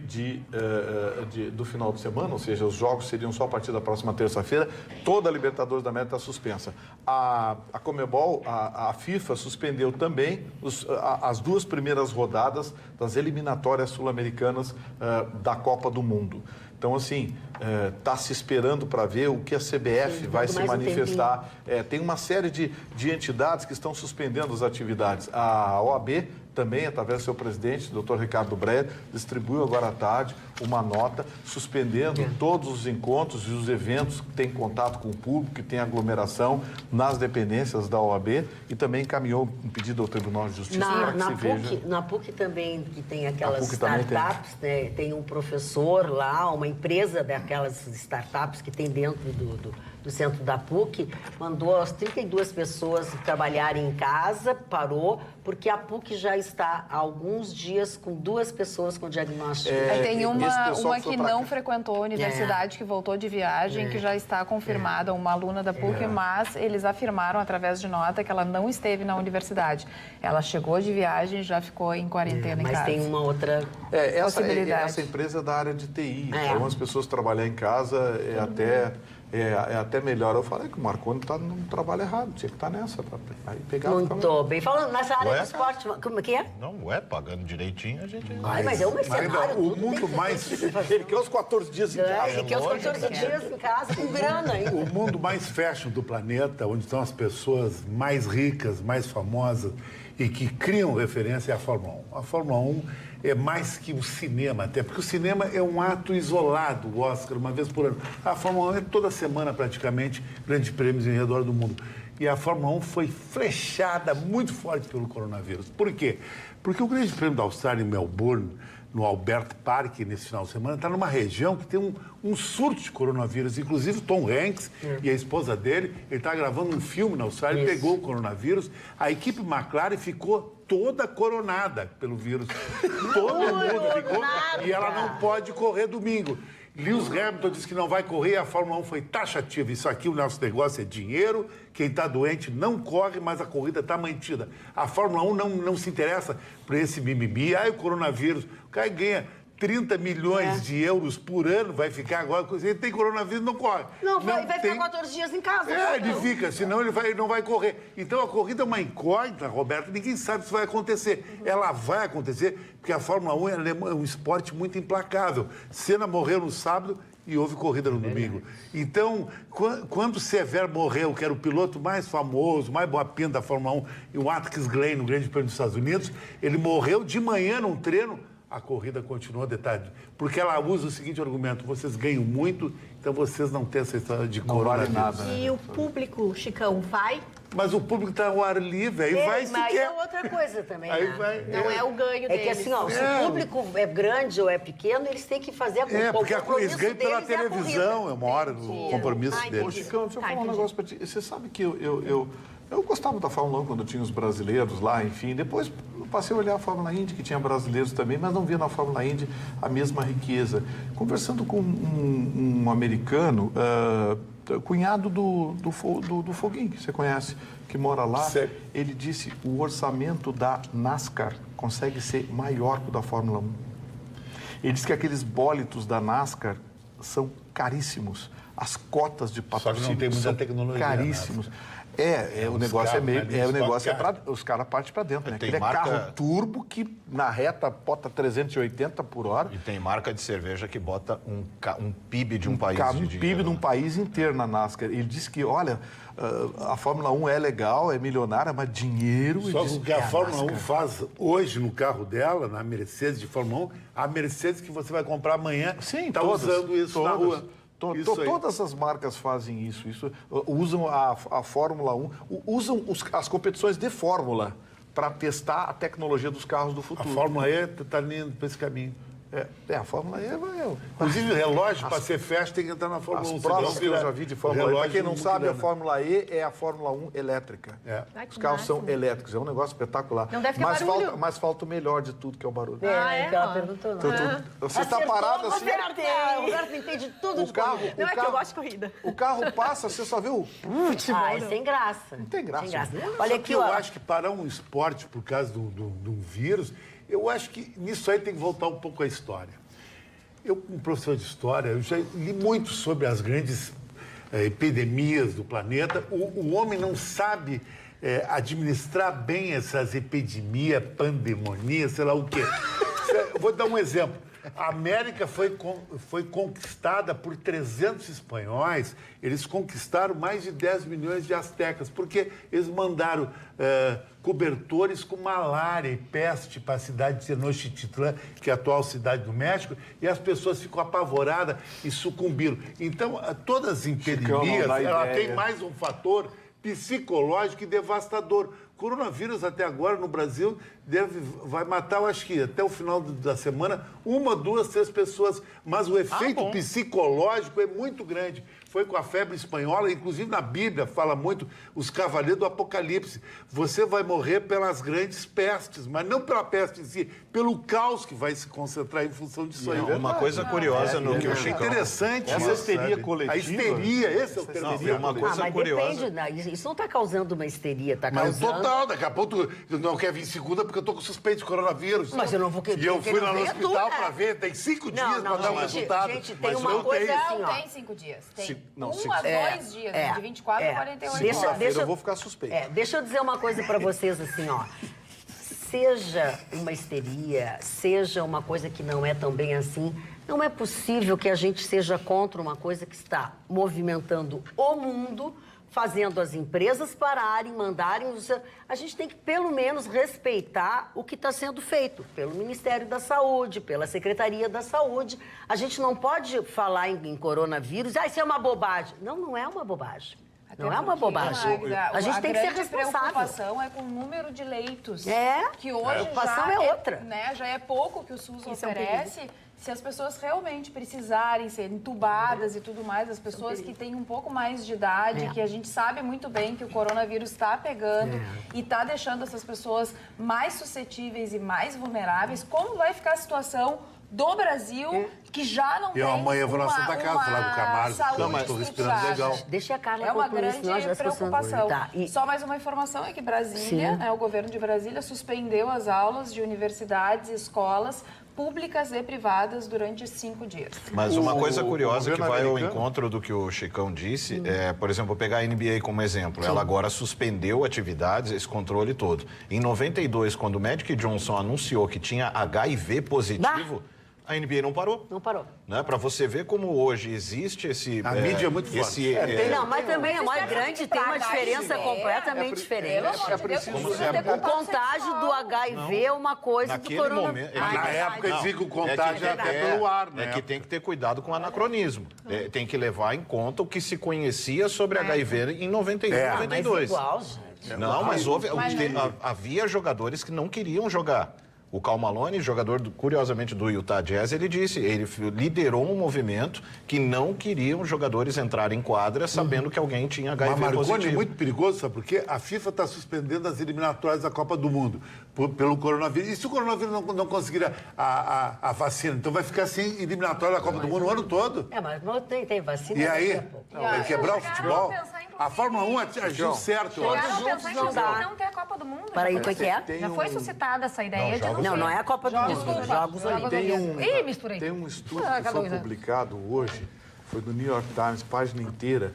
do final de semana, ou seja, os jogos seriam só a partir da próxima terça-feira, toda a Libertadores da América está suspensa. A Comebol, a FIFA, suspendeu também as 2 primeiras rodadas das eliminatórias sul-americanas da Copa do Mundo. Então, assim, está se esperando para ver o que a CBF vai se manifestar. Tem uma série de entidades que estão suspendendo as atividades. A OAB também, através do seu presidente, Dr. Ricardo Breyer, distribuiu agora à tarde uma nota suspendendo todos os encontros e os eventos que têm contato com o público, que tem aglomeração nas dependências da OAB, e também encaminhou um pedido ao Tribunal de Justiça para que se veja. Na PUC também, que tem aquelas startups, né? Tem um professor lá, uma empresa daquelas startups que tem dentro do centro da PUC, mandou as 32 pessoas trabalharem em casa, parou, porque a PUC já está há alguns dias com 2 pessoas com diagnóstico. Tem uma pessoal que não frequentou a universidade, que voltou de viagem, que já está confirmada, uma aluna da PUC, mas eles afirmaram, através de nota, que ela não esteve na universidade. Ela chegou de viagem e já ficou em quarentena em casa. Mas tem uma outra possibilidade. Essa empresa é da área de TI. Então, as pessoas trabalhar em casa é até melhor. Eu falei que o Marconi está num trabalho errado, tinha que estar nessa. Aí pegar Muito bem. Falando nessa área do esporte, como que é? Não, pagando direitinho, a gente... Mas é um mercenário. o mundo mais... Ele quer os 14 dias em casa. Ele quer os 14 dias em casa com grana, hein? O mundo mais fashion do planeta, onde estão as pessoas mais ricas, mais famosas e que criam referência é a Fórmula 1. A Fórmula 1 é mais que o cinema, até porque o cinema é um ato isolado, o Oscar, uma vez por ano. A Fórmula 1 é toda semana, praticamente, grandes prêmios em redor do mundo. E a Fórmula 1 foi flechada muito forte pelo coronavírus. Por quê? Porque o Grande Prêmio da Austrália em Melbourne, no Albert Park, nesse final de semana, está numa região que tem um surto de coronavírus. Inclusive, o Tom Hanks e a esposa dele, ele está gravando um filme na Austrália, pegou o coronavírus. A equipe McLaren ficou toda coronada pelo vírus. Todo mundo ficou. E ela não pode correr domingo. Lewis Hamilton disse que não vai correr, a Fórmula 1 foi taxativa. Isso aqui, o nosso negócio é dinheiro, quem está doente não corre, mas a corrida está mantida. A Fórmula 1 não se interessa por esse mimimi. O coronavírus, o cara ganha 30 milhões de euros por ano, vai ficar agora, se ele tem coronavírus, não corre. Vai ficar 14 dias em casa. Ele fica, senão ele não vai correr. Então a corrida é uma incógnita, Roberto, ninguém sabe se vai acontecer. Ela vai acontecer, porque a Fórmula 1 é um esporte muito implacável. Senna morreu no sábado e houve corrida no domingo. Então, quando Severo morreu, que era o piloto mais famoso, mais boa-pinta da Fórmula 1, e o Watkins Glen, no Grande Prêmio dos Estados Unidos, ele morreu de manhã num treino. A corrida continua, detalhe, porque ela usa o seguinte argumento: vocês ganham muito, então vocês não têm essa história de coronavírus. Não vale nada. E o público, Chicão, vai? Mas o público está ao ar livre, aí vai se Mas quer. é outra coisa também, Aí né? vai, Não é o ganho É deles. que assim, se o público é grande ou é pequeno, eles têm que fazer Porque eles ganham pela deles é a televisão, corrida. é uma hora do compromisso deles. Chicão, deixa eu falar um entendi. negócio pra ti. Você sabe que eu gostava da Fórmula 1 quando tinha os brasileiros lá, enfim. Depois eu passei a olhar a Fórmula Indy, que tinha brasileiros também, mas não via na Fórmula Indy a mesma riqueza. Conversando com um americano, cunhado do Foguinho, que você conhece, que mora lá, Sério? ele disse que o orçamento da NASCAR consegue ser maior que o da Fórmula 1. Ele disse que aqueles bólitos da NASCAR são caríssimos. As cotas de patrocínio não tem muita são tecnologia, caríssimos. O Os negócio carros, é meio. né? O negócio é Eles para. Os caras partem para dentro, né? Tem Aquele marca- carro turbo que na reta bota 380 por hora. E tem marca de cerveja que bota um PIB de um país Um de PIB de um dinheiro. país inteiro na NASCAR. Ele disse que, olha, a Fórmula 1 é legal, é milionária, mas dinheiro... Só ele que disse o que a Fórmula 1 NASCAR. faz hoje no carro dela, na Mercedes de Fórmula 1, a Mercedes que você vai comprar amanhã está usando isso na rua. Isso aí. Todas as marcas fazem isso. Usam a Fórmula 1, usam as competições de Fórmula para testar a tecnologia dos carros do A futuro. Fórmula E está indo para esse caminho. A Fórmula E vai... Inclusive, o relógio, para ser festa, tem que entrar na Fórmula 1. As provas senão que eu vira já vi de Fórmula E, para quem não relógio sabe, a multilana. Fórmula E é a Fórmula 1 elétrica. Ai, que Os carros são máximo. elétricos, é um negócio espetacular. Não deve ter barulho. Mas falta o melhor de tudo, que é o barulho. Que ela perguntou. Você está parado assim... O Roberto entende tudo de carro- corrida. Não é que eu carro- gosto de corrida. O carro passa, você só vê o... Isso sem graça. Não tem graça. Olha Só aqui, que eu ó. acho que parar um esporte por causa de um vírus, eu acho que nisso aí tem que voltar um pouco à história. Eu, como professor de história, eu já li muito sobre as grandes epidemias do planeta. O homem não sabe administrar bem essas epidemias, pandemonias, sei lá o quê. Eu vou dar um exemplo. A América foi conquistada por 300 espanhóis. Eles conquistaram mais de 10 milhões de astecas, porque eles mandaram cobertores com malária e peste para a cidade de Tenochtitlan, que é a atual cidade do México, e as pessoas ficam apavoradas e sucumbiram. Então, todas as epidemias, dá ela ideia. tem mais um fator psicológico e devastador. O coronavírus, até agora, no Brasil, vai matar, eu acho que até o final da semana, 1, 2, 3 pessoas. Mas o efeito psicológico é muito grande. Foi com a febre espanhola, inclusive na Bíblia fala muito, os cavaleiros do Apocalipse. Você vai morrer pelas grandes pestes, mas não pela peste em si, pelo caos que vai se concentrar em função disso aí. Uma coisa curiosa no que o Chicão... Interessante. Essa histeria coletiva. A histeria, esse é o termo. Uma coisa mas curiosa... depende, isso não está causando uma histeria, está Mas causando... total, daqui a pouco tu não quer vir segunda porque eu tô com suspeito de coronavírus. Mas eu não vou querer. E eu fui lá no ver hospital tudo, para ver, tem 5 dias para dar um resultado. Gente, tem Mas uma eu coisa tenho. assim, Não ó. tem 5 dias. Tem não, 1 a 2 dias, de 24 a 48 horas. Eu vou ficar suspeito. Deixa eu dizer uma coisa para vocês assim, ó. Seja uma histeria, seja uma coisa que não é tão bem assim, não é possível que a gente seja contra uma coisa que está movimentando o mundo, fazendo as empresas pararem, mandarem... A gente tem que, pelo menos, respeitar o que está sendo feito pelo Ministério da Saúde, pela Secretaria da Saúde. A gente não pode falar em coronavírus, isso é uma bobagem. Não, não é uma bobagem. Não é uma bobagem. Magda, a gente tem que ser grande responsável. preocupação é com o número de leitos. Que hoje a preocupação já é outra. Né, já é pouco que o SUS Isso é um oferece. Se as pessoas realmente precisarem ser entubadas e tudo mais, as pessoas que têm um pouco mais de idade, que a gente sabe muito bem que o coronavírus está pegando e está deixando essas pessoas mais suscetíveis e mais vulneráveis, como vai ficar a situação do Brasil, que já não tem amanhã eu vou na Santa Casa falar com o Camargo, saúde estou respirando legal. Deixa a Carla É uma concluir, grande senão as pessoas... preocupação. Tá, Só mais uma informação é que Brasília, o governo de Brasília, suspendeu as aulas de universidades e escolas públicas e privadas durante 5 dias. Mas uma coisa curiosa que vai ao americano... encontro do que o Chicão disse é, por exemplo, pegar a NBA como exemplo. Ela agora suspendeu atividades, esse controle todo. Em 92, quando o Magic Johnson anunciou que tinha HIV positivo, a NBA não parou. Não parou. Né? Para você ver como hoje existe esse... A mídia é muito forte. Não, mas também é mais grande, tem uma diferença completamente diferente. O contágio do HIV é uma coisa do coronavírus. Na época dizia que o contágio era até pelo ar, né? É que tem que ter cuidado com o anacronismo. Tem que levar em conta o que se conhecia sobre HIV em 91, 92. Mas igual, gente. Não, mas havia jogadores que não queriam jogar. O Karl Malone, jogador, curiosamente, do Utah Jazz, ele disse, ele liderou um movimento que não queriam jogadores entrarem em quadra sabendo que alguém tinha HIV positivo. Marconi é muito perigoso, sabe por quê? A FIFA está suspendendo as eliminatórias da Copa do Mundo pelo coronavírus. E se o coronavírus não conseguir a vacina? Então vai ficar sem eliminatória da Copa do Mundo o ano todo. Mas tem vacina. E aí? Vai quebrar o futebol? A Fórmula 1 agiu certo. Chegaram a juntos pensar, não inclusive, dá. não ter a Copa do Mundo. Peraí, o que é? Já foi suscitada essa ideia de não ter. Não é a Copa do Mundo. Jogos Olímpicos. Ih, misturei. Tem um estudo que foi publicado hoje, foi do New York Times, página inteira,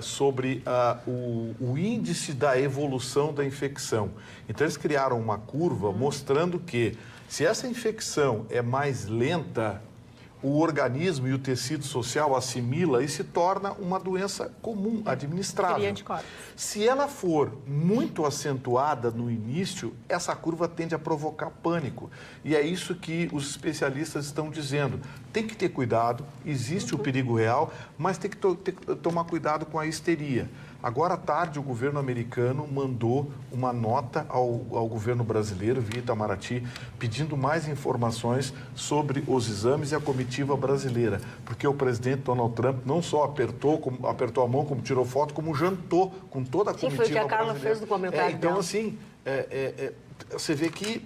sobre o índice da evolução da infecção. Então, eles criaram uma curva mostrando que, se essa infecção é mais lenta, o organismo e o tecido social assimila e se torna uma doença comum, administrável. Se ela for muito acentuada no início, essa curva tende a provocar pânico. E é isso que os especialistas estão dizendo. Tem que ter cuidado, existe o perigo real, mas tem que tomar cuidado com a histeria. Agora à tarde, o governo americano mandou uma nota ao governo brasileiro, via Itamaraty, pedindo mais informações sobre os exames e a comitiva brasileira. Porque o presidente Donald Trump não só apertou a mão, como tirou foto, como jantou com toda a comitiva brasileira. Sim, foi o que a Carla fez no comentário Então, dela. assim, você vê que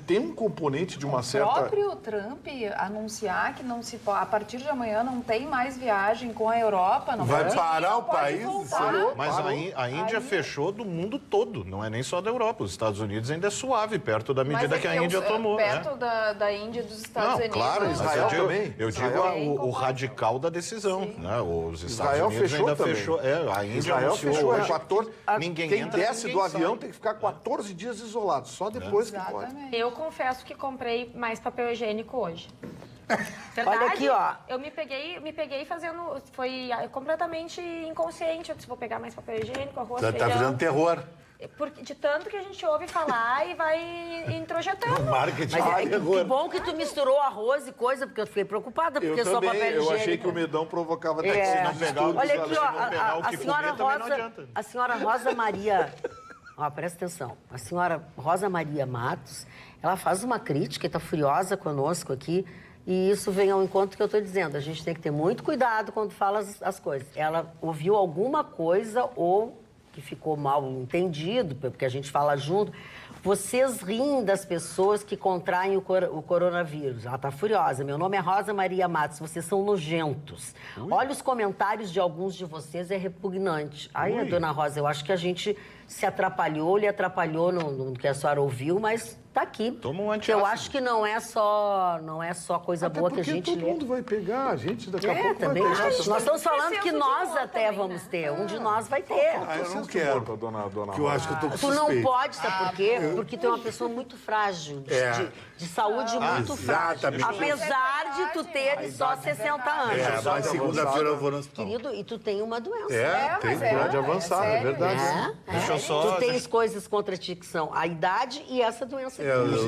tem um componente de uma certa... O próprio Trump anunciar que não se pode, a partir de amanhã não tem mais viagem com a Europa. Não Vai pode, parar não o pode país? voltar. Mas a Índia fechou do mundo todo, não é nem só da Europa. Os Estados Unidos ainda é suave, perto da medida que a Índia tomou. Perto da Índia e dos Estados Unidos. Claro, Israel também. Eu digo o radical da decisão. Né? Os Estados Israel Unidos fechou ainda também. fechou. A Índia Israel anunciou fechou hoje. 14. Ninguém Quem entra, desce ninguém do avião sai. tem que ficar 14 dias isolado, só depois que pode. Eu confesso que comprei mais papel higiênico hoje. Verdade, Olha aqui, ó. Eu me peguei fazendo... Foi completamente inconsciente. Eu disse, vou pegar mais papel higiênico, arroz, Tá feijão. virando terror. De tanto que a gente ouve falar e vai introjetando. Marketing. Mas que bom que tu misturou arroz e coisa, porque eu fiquei preocupada, porque Eu só também, papel higiênico. eu achei que o medão provocava até Se não pegar o Olha aqui, ó, se não pegar o a que senhora comer, também não Rosa, adianta. a senhora Rosa Maria Ó, presta atenção. A senhora Rosa Maria Matos, ela faz uma crítica e está furiosa conosco aqui. E isso vem ao encontro que eu estou dizendo. A gente tem que ter muito cuidado quando fala as coisas. Ela ouviu alguma coisa ou que ficou mal entendido, porque a gente fala junto. Vocês riem das pessoas que contraem o coronavírus. Ela está furiosa. Meu nome é Rosa Maria Matos. Vocês são nojentos. Olha os comentários de alguns de vocês, é repugnante. Aí, dona Rosa, eu acho que a gente se atrapalhou, lhe atrapalhou no que a senhora ouviu, mas tá aqui. Toma um Porque eu antiácido. acho que não é só coisa Até boa que a porque gente todo lê. mundo vai pegar, a gente daqui a pouco Também vai pegar. acho. Nós estamos falando que nós humor até também, vamos né? ter. Um de nós vai ter. Ah, eu não Senso de quero. humor pra dona Porque eu acho que eu tô com Tu não suspeito. pode, sabe por quê? Porque tu é uma pessoa muito frágil, de saúde muito frágil. exatamente. Apesar de tu ter só 60 anos. É, mas segunda-feira eu vou no hospital. Querido, e tu tem uma doença. Tem. Idade avançada, é verdade. Deixa eu só... Tu tens coisas contra ti que são a idade e essa doença.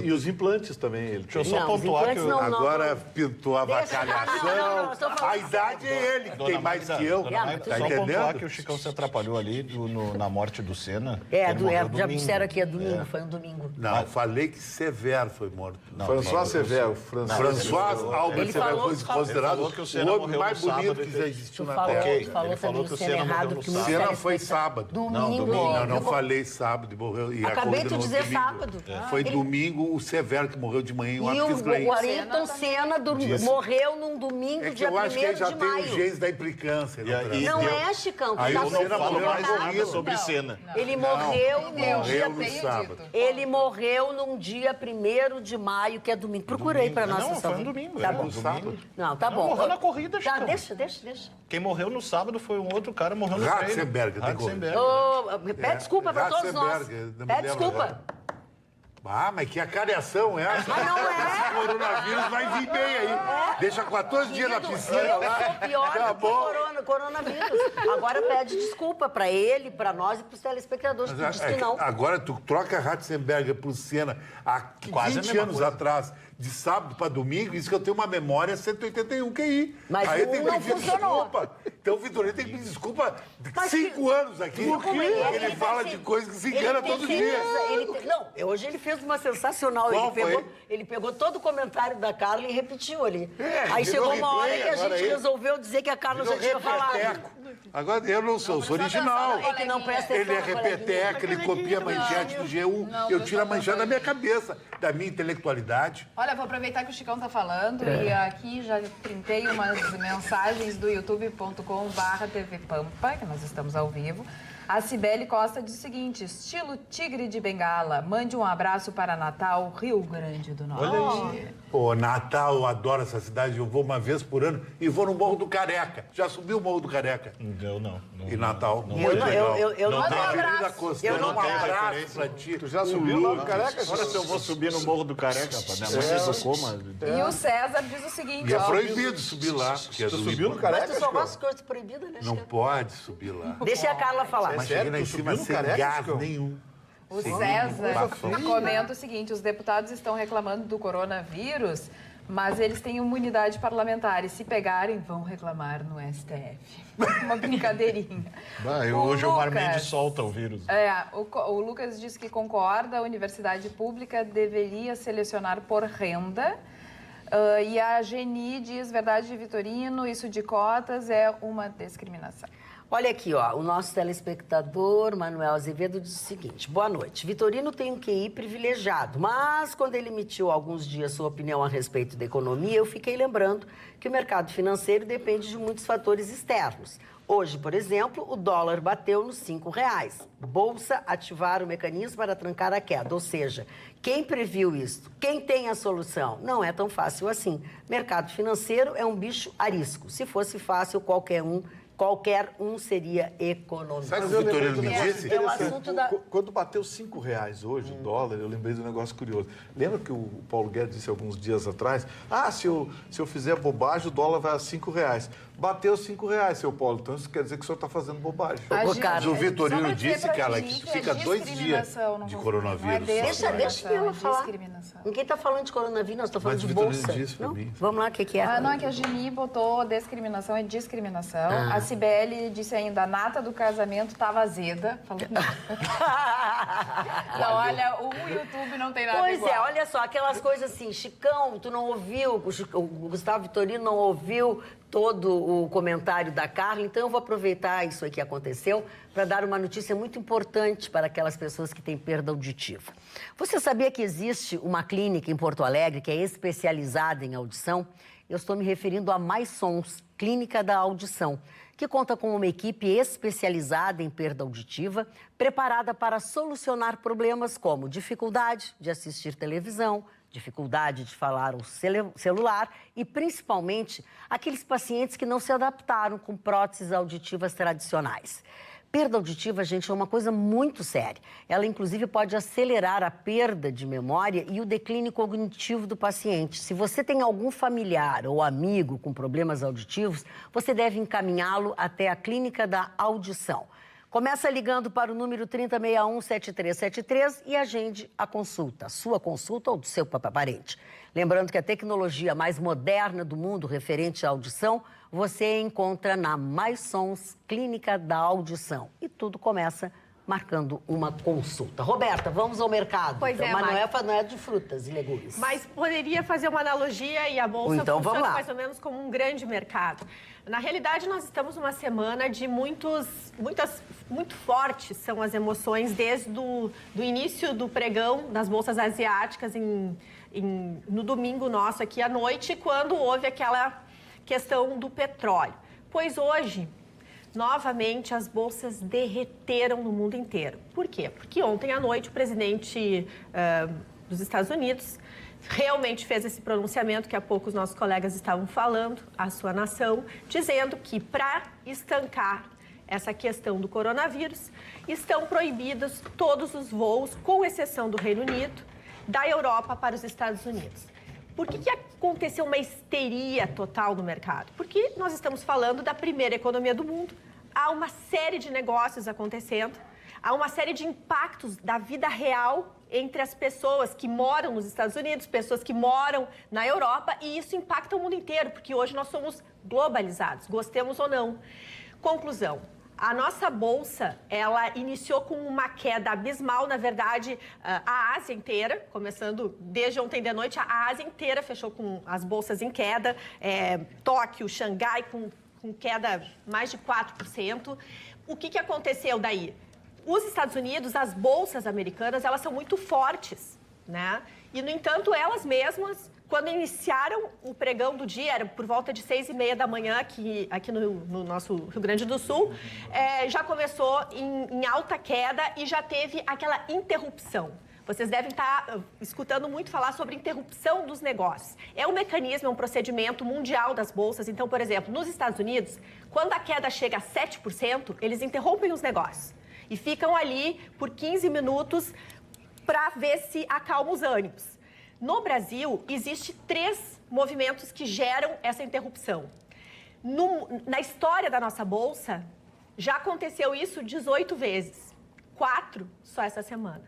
E os implantes também. Ele Deixa eu só Não, os pontuar que... implantes não. Agora pintou a Deixa- avacalhação. não, eu tô falando A idade é ele, que tem mais que eu. Dona Magda, Tá só pontuar entendendo? que o Chicão se atrapalhou ali na morte do Senna. É, Ele morreu já domingo. disseram aqui, é domingo, foi um domingo. Não, eu falei que Severo foi morto. François Severo, François Albert Ele Severo falou- foi considerado falou que o Senna o homem morreu mais no sábado bonito e que já fez- existiu Tu na falou, Terra. Ok, tu falou ele falou também que o o Senna Senna morreu errado, no porque sábado. muitos Senna foi telespectadores- sábado. Domingo. Não, não Eu- falei sábado e morreu. E a Acabei corrida de no dizer domingo. sábado. Foi Ele- domingo o Severo que morreu de manhã em E Watkins Glen. o Ayrton Senna morreu num domingo, É que dia eu acho que ele 1º já de tem os maio. genes da implicância. doutora. Não deu- é, Chicão, tu Aí tá o Eu não Senna falo morreu mais no nada domingo. sobre Senna. Ele morreu num dia... Morreu no sábado. Ele morreu num dia 1º de maio, que é domingo. Procurei para nós, Não, por foi favor. um domingo. Tá era bom. um domingo. Não, tá bom. morreu na corrida, Tá, Chicão. deixa. Quem morreu no sábado foi um outro cara, morreu no treino. Ratzenberger, tem Ratzenberger. Ô, pede desculpa para todos nós. Ratzenberger, não me Pede lembro desculpa. agora. Ah, mas que acariação é essa? Mas não é. Esse coronavírus vai vir bem aí. Deixa 14 dias na Querido, piscina eu lá. sou pior Tá do que bom. coronavírus. Agora pede desculpa para ele, para nós e para os telespectadores. Tu disse que não. Agora tu troca Ratzenberger por Senna há Quase a 20 mesma anos coisa. atrás, de sábado para domingo, isso que eu tenho uma memória 181 QI. Mas aí um tem que não pedir funcionou. desculpa. Então o Vitorino tem que pedir desculpa de Mas 5 anos aqui. Como Porque ele fala tem- de coisas que se ele engana tem todo certeza, dia. Não, hoje ele fez uma sensacional. Qual foi? Ele pegou todo o comentário da Carla e repetiu ali. Aí virou chegou uma hora replay que a agora gente aí. resolveu dizer que a Carla já Virou tinha falado. repeteco. Agora eu não sou original. É que não presta atenção. Ele é coleguinha. repeteco, ele copia a manchete do G1. Eu tiro a manchete da minha cabeça, da minha intelectualidade. Olha, vou aproveitar que o Chicão tá falando e aqui já printei umas mensagens do youtube.com/TV Pampa, que nós estamos ao vivo. A Cibele Costa diz o seguinte: estilo Tigre de Bengala, mande um abraço para Natal, Rio Grande do Norte. Pô, Natal, eu adoro essa cidade. Eu vou uma vez por ano e vou no Morro do Careca. Já subiu o Morro do Careca? Eu não. Em Natal. Eu Muito não- legal. eu não Na tenho Avenida abraço. Costeira, Eu não um tenho abraço referência. pra ti. Tu já subiu lá no Careca? Agora se eu vou subir no Morro do Careca, rapaz, minha mãe educou, mas... E o César diz o seguinte: E é ó, proibido subir lá. Porque é Tu do subiu no Limão. Careca? Mas tu só Chicão? gosta de coisa proibida, né? Não Chico? pode subir lá. Deixa a Carla falar. Mas sério? cheguei lá em Tu cima subiu no sem Careca, gás Chicão? nenhum. o César Coisa comenta o seguinte: os deputados estão reclamando do coronavírus, mas eles têm imunidade parlamentar e se pegarem, vão reclamar no STF. Uma brincadeirinha. Hoje o Lucas- Marmendes solta o vírus. O Lucas diz que concorda, a universidade pública deveria selecionar por renda. E a Geni diz, verdade, Vitorino, isso de cotas é uma discriminação. Olha aqui, ó, o nosso telespectador, Manuel Azevedo, diz o seguinte: boa noite. Vitorino tem um QI privilegiado, mas quando ele emitiu há alguns dias sua opinião a respeito da economia, eu fiquei lembrando que o mercado financeiro depende de muitos fatores externos. Hoje, por exemplo, o dólar bateu nos R$5. Bolsa ativar o mecanismo para trancar a queda. Ou seja, quem previu isso? Quem tem a solução? Não é tão fácil assim. Mercado financeiro é um bicho arisco. Se fosse fácil, qualquer um seria economista. Sabe o que o Vitorino me disse? É o assunto da... Quando bateu R$5 hoje o dólar, eu lembrei de um negócio curioso. Lembra que o Paulo Guedes disse alguns dias atrás? Ah, se eu fizer bobagem, o dólar vai a R$5. Bateu R$5, seu Paulo. Então isso quer dizer que o senhor está fazendo bobagem. Ô, cara, Mas o Vitorino Só pra dizer disse, pra cara, ti que que fica é 2 dias discriminação, não de vou- coronavírus. não é só. Deixa ela falar. Discriminação. Ninguém está falando de coronavírus, nós estamos falando Mas de o Vitorino bolsa. disse pra Não? mim. Vamos lá, o que é? Não, é que a Geni botou discriminação é discriminação. A Cibele disse ainda, a nata do casamento estava azeda. Falou, não. Não, olha, o YouTube não tem nada Pois igual. é, olha só, aquelas coisas assim, Chicão, tu não ouviu, o Gustavo Vitorino não ouviu todo o comentário da Carla, então eu vou aproveitar isso aí que aconteceu para dar uma notícia muito importante para aquelas pessoas que têm perda auditiva. Você sabia que existe uma clínica em Porto Alegre que é especializada em audição? Eu estou me referindo a Mais Sons, Clínica da Audição, que conta com uma equipe especializada em perda auditiva, preparada para solucionar problemas como dificuldade de assistir televisão, dificuldade de falar ao celular e, principalmente, aqueles pacientes que não se adaptaram com próteses auditivas tradicionais. Perda auditiva, gente, é uma coisa muito séria. Ela, inclusive, pode acelerar a perda de memória e o declínio cognitivo do paciente. Se você tem algum familiar ou amigo com problemas auditivos, você deve encaminhá-lo até a Clínica da Audição. Começa ligando para o número 3061-7373 e agende a consulta, a sua consulta ou do seu parente. Lembrando que a tecnologia mais moderna do mundo referente à audição, você encontra na Mais Sons, Clínica da Audição. E tudo começa marcando uma consulta. Roberta, vamos ao mercado. Pois então, é, mas não é de frutas e legumes. Mas poderia fazer uma analogia e a Bolsa Então, vamos funciona lá. mais ou menos como um grande mercado. Na realidade, nós estamos numa semana de muito fortes são as emoções desde do início do pregão das bolsas asiáticas no domingo nosso aqui à noite, quando houve aquela questão do petróleo. Pois hoje, novamente, as bolsas derreteram no mundo inteiro. Por quê? Porque ontem à noite o presidente dos Estados Unidos realmente fez esse pronunciamento que há pouco os nossos colegas estavam falando, à sua nação, dizendo que para estancar essa questão do coronavírus, estão proibidos todos os voos, com exceção do Reino Unido, da Europa para os Estados Unidos. Por que aconteceu uma histeria total no mercado? Porque nós estamos falando da primeira economia do mundo, há uma série de negócios acontecendo, há uma série de impactos da vida real entre as pessoas que moram nos Estados Unidos, pessoas que moram na Europa, e isso impacta o mundo inteiro, porque hoje nós somos globalizados, gostemos ou não. Conclusão. A nossa bolsa, ela iniciou com uma queda abismal, na verdade, a Ásia inteira, começando desde ontem de noite, a Ásia inteira fechou com as bolsas em queda, Tóquio, Xangai com queda mais de 4%. O que aconteceu daí? Os Estados Unidos, as bolsas americanas, elas são muito fortes, né? E, no entanto, elas mesmas, quando iniciaram o pregão do dia, era por volta de 6h30 da manhã, aqui no nosso Rio Grande do Sul, já começou em alta queda e já teve aquela interrupção. Vocês devem estar escutando muito falar sobre interrupção dos negócios. É um mecanismo, é um procedimento mundial das bolsas. Então, por exemplo, nos Estados Unidos, quando a queda chega a 7%, eles interrompem os negócios e ficam ali por 15 minutos para ver se acalma os ânimos. No Brasil, existem 3 movimentos que geram essa interrupção. Na história da nossa bolsa, já aconteceu isso 18 vezes. 4 só essa semana.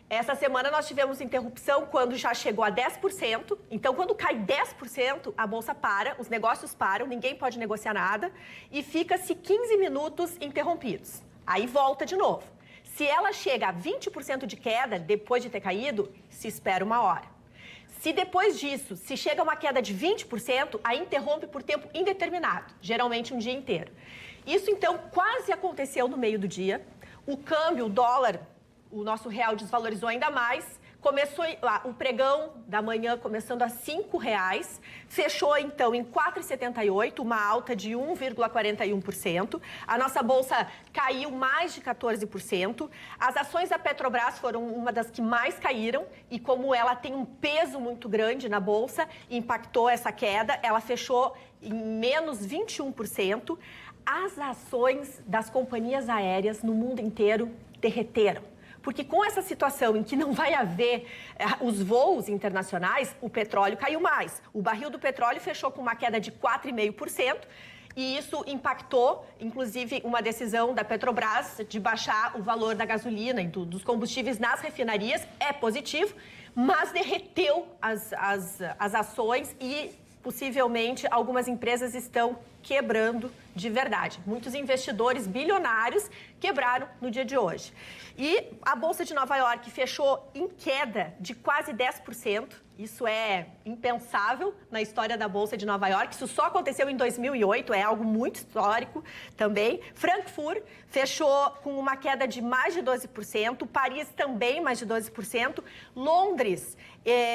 Essa semana nós tivemos interrupção quando já chegou a 10%. Então, quando cai 10%, a bolsa para, os negócios param, ninguém pode negociar nada e fica-se 15 minutos interrompidos. Aí volta de novo. Se ela chega a 20% de queda, depois de ter caído, se espera 1 hora. Se depois disso, se chega a uma queda de 20%, aí interrompe por tempo indeterminado, geralmente um dia inteiro. Isso, então, quase aconteceu no meio do dia. O câmbio, o dólar, o nosso real desvalorizou ainda mais. Começou o pregão da manhã começando a R$ 5,00, fechou então em 4,78, uma alta de 1,41%. A nossa bolsa caiu mais de 14%. As ações da Petrobras foram uma das que mais caíram e como ela tem um peso muito grande na bolsa, impactou essa queda, ela fechou em menos 21%. As ações das companhias aéreas no mundo inteiro derreteram. Porque com essa situação em que não vai haver os voos internacionais, o petróleo caiu mais. O barril do petróleo fechou com uma queda de 4,5% e isso impactou, inclusive, uma decisão da Petrobras de baixar o valor da gasolina e dos combustíveis nas refinarias. É positivo, mas derreteu as ações e possivelmente algumas empresas estão quebrando de verdade. Muitos investidores bilionários quebraram no dia de hoje. E a Bolsa de Nova York fechou em queda de quase 10%. Isso é impensável na história da Bolsa de Nova York. Isso só aconteceu em 2008, é algo muito histórico também. Frankfurt fechou com uma queda de mais de 12%. Paris também mais de 12%. Londres,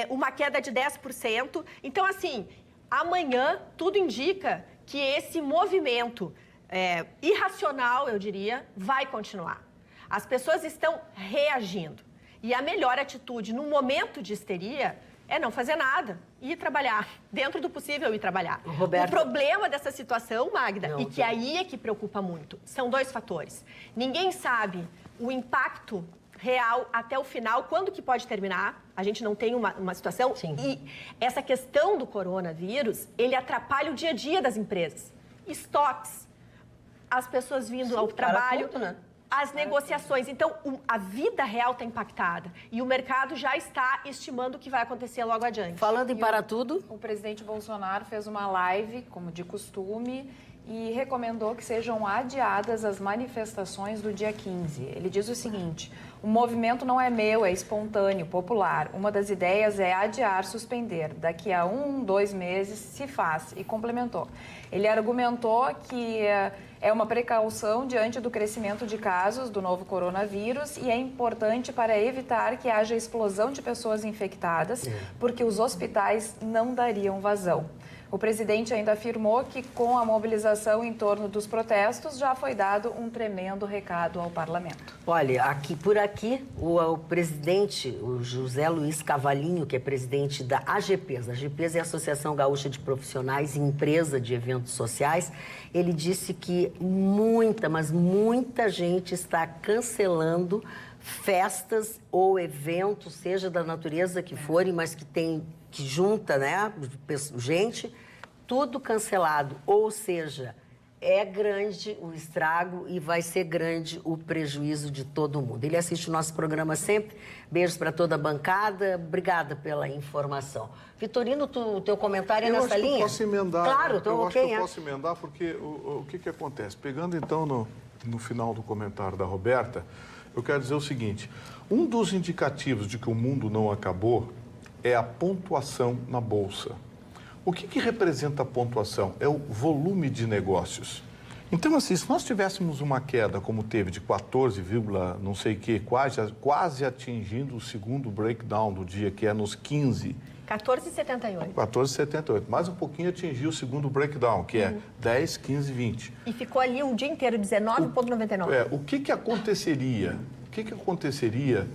uma queda de 10%. Então, assim, amanhã tudo indica que esse movimento irracional, eu diria, vai continuar. As pessoas estão reagindo. E a melhor atitude no momento de histeria é não fazer nada e ir trabalhar. Dentro do possível, ir trabalhar. Roberto. O problema dessa situação, Magda, e que aí é que preocupa muito, são dois fatores. Ninguém sabe o impacto real até o final, quando que pode terminar. A gente não tem uma situação. Sim. E essa questão do coronavírus, ele atrapalha o dia a dia das empresas. Estoques, as pessoas vindo ao trabalho, tudo, né? as negociações. Então, a vida real está impactada. E o mercado já está estimando o que vai acontecer logo adiante. Falando em para tudo, O presidente Bolsonaro fez uma live, como de costume, e recomendou que sejam adiadas as manifestações do dia 15. Ele diz o seguinte: o movimento não é meu, é espontâneo, popular. Uma das ideias é adiar, suspender. Daqui a 2 meses se faz. E complementou. Ele argumentou que é uma precaução diante do crescimento de casos do novo coronavírus e é importante para evitar que haja explosão de pessoas infectadas, porque os hospitais não dariam vazão. O presidente ainda afirmou que, com a mobilização em torno dos protestos, já foi dado um tremendo recado ao parlamento. olha, por aqui, o presidente, o José Luiz Cavalinho, que é presidente da AGPs, a AGPs é a Associação Gaúcha de Profissionais e Empresa de Eventos Sociais, ele disse que mas muita gente está cancelando festas ou eventos, seja da natureza que forem, mas que junta, né, gente, tudo cancelado. Ou seja, é grande o estrago e vai ser grande o prejuízo de todo mundo. Ele assiste o nosso programa sempre. Beijos para toda a bancada. Obrigada pela informação. Vitorino, o teu comentário é nessa linha? Eu posso emendar. Claro, estou ok. Eu acho que eu posso emendar porque o que acontece? Pegando então no final do comentário da Roberta, eu quero dizer o seguinte: um dos indicativos de que o mundo não acabou é a pontuação na Bolsa. O que representa a pontuação? É o volume de negócios. Então, assim, se nós tivéssemos uma queda como teve de 14, não sei o que, quase atingindo o segundo breakdown do dia, que é nos 15... 14,78. 14,78. Mais um pouquinho atingiu o segundo breakdown, que é 10, 15, 20. E ficou ali o dia inteiro, 19,99. O que aconteceria? O que aconteceria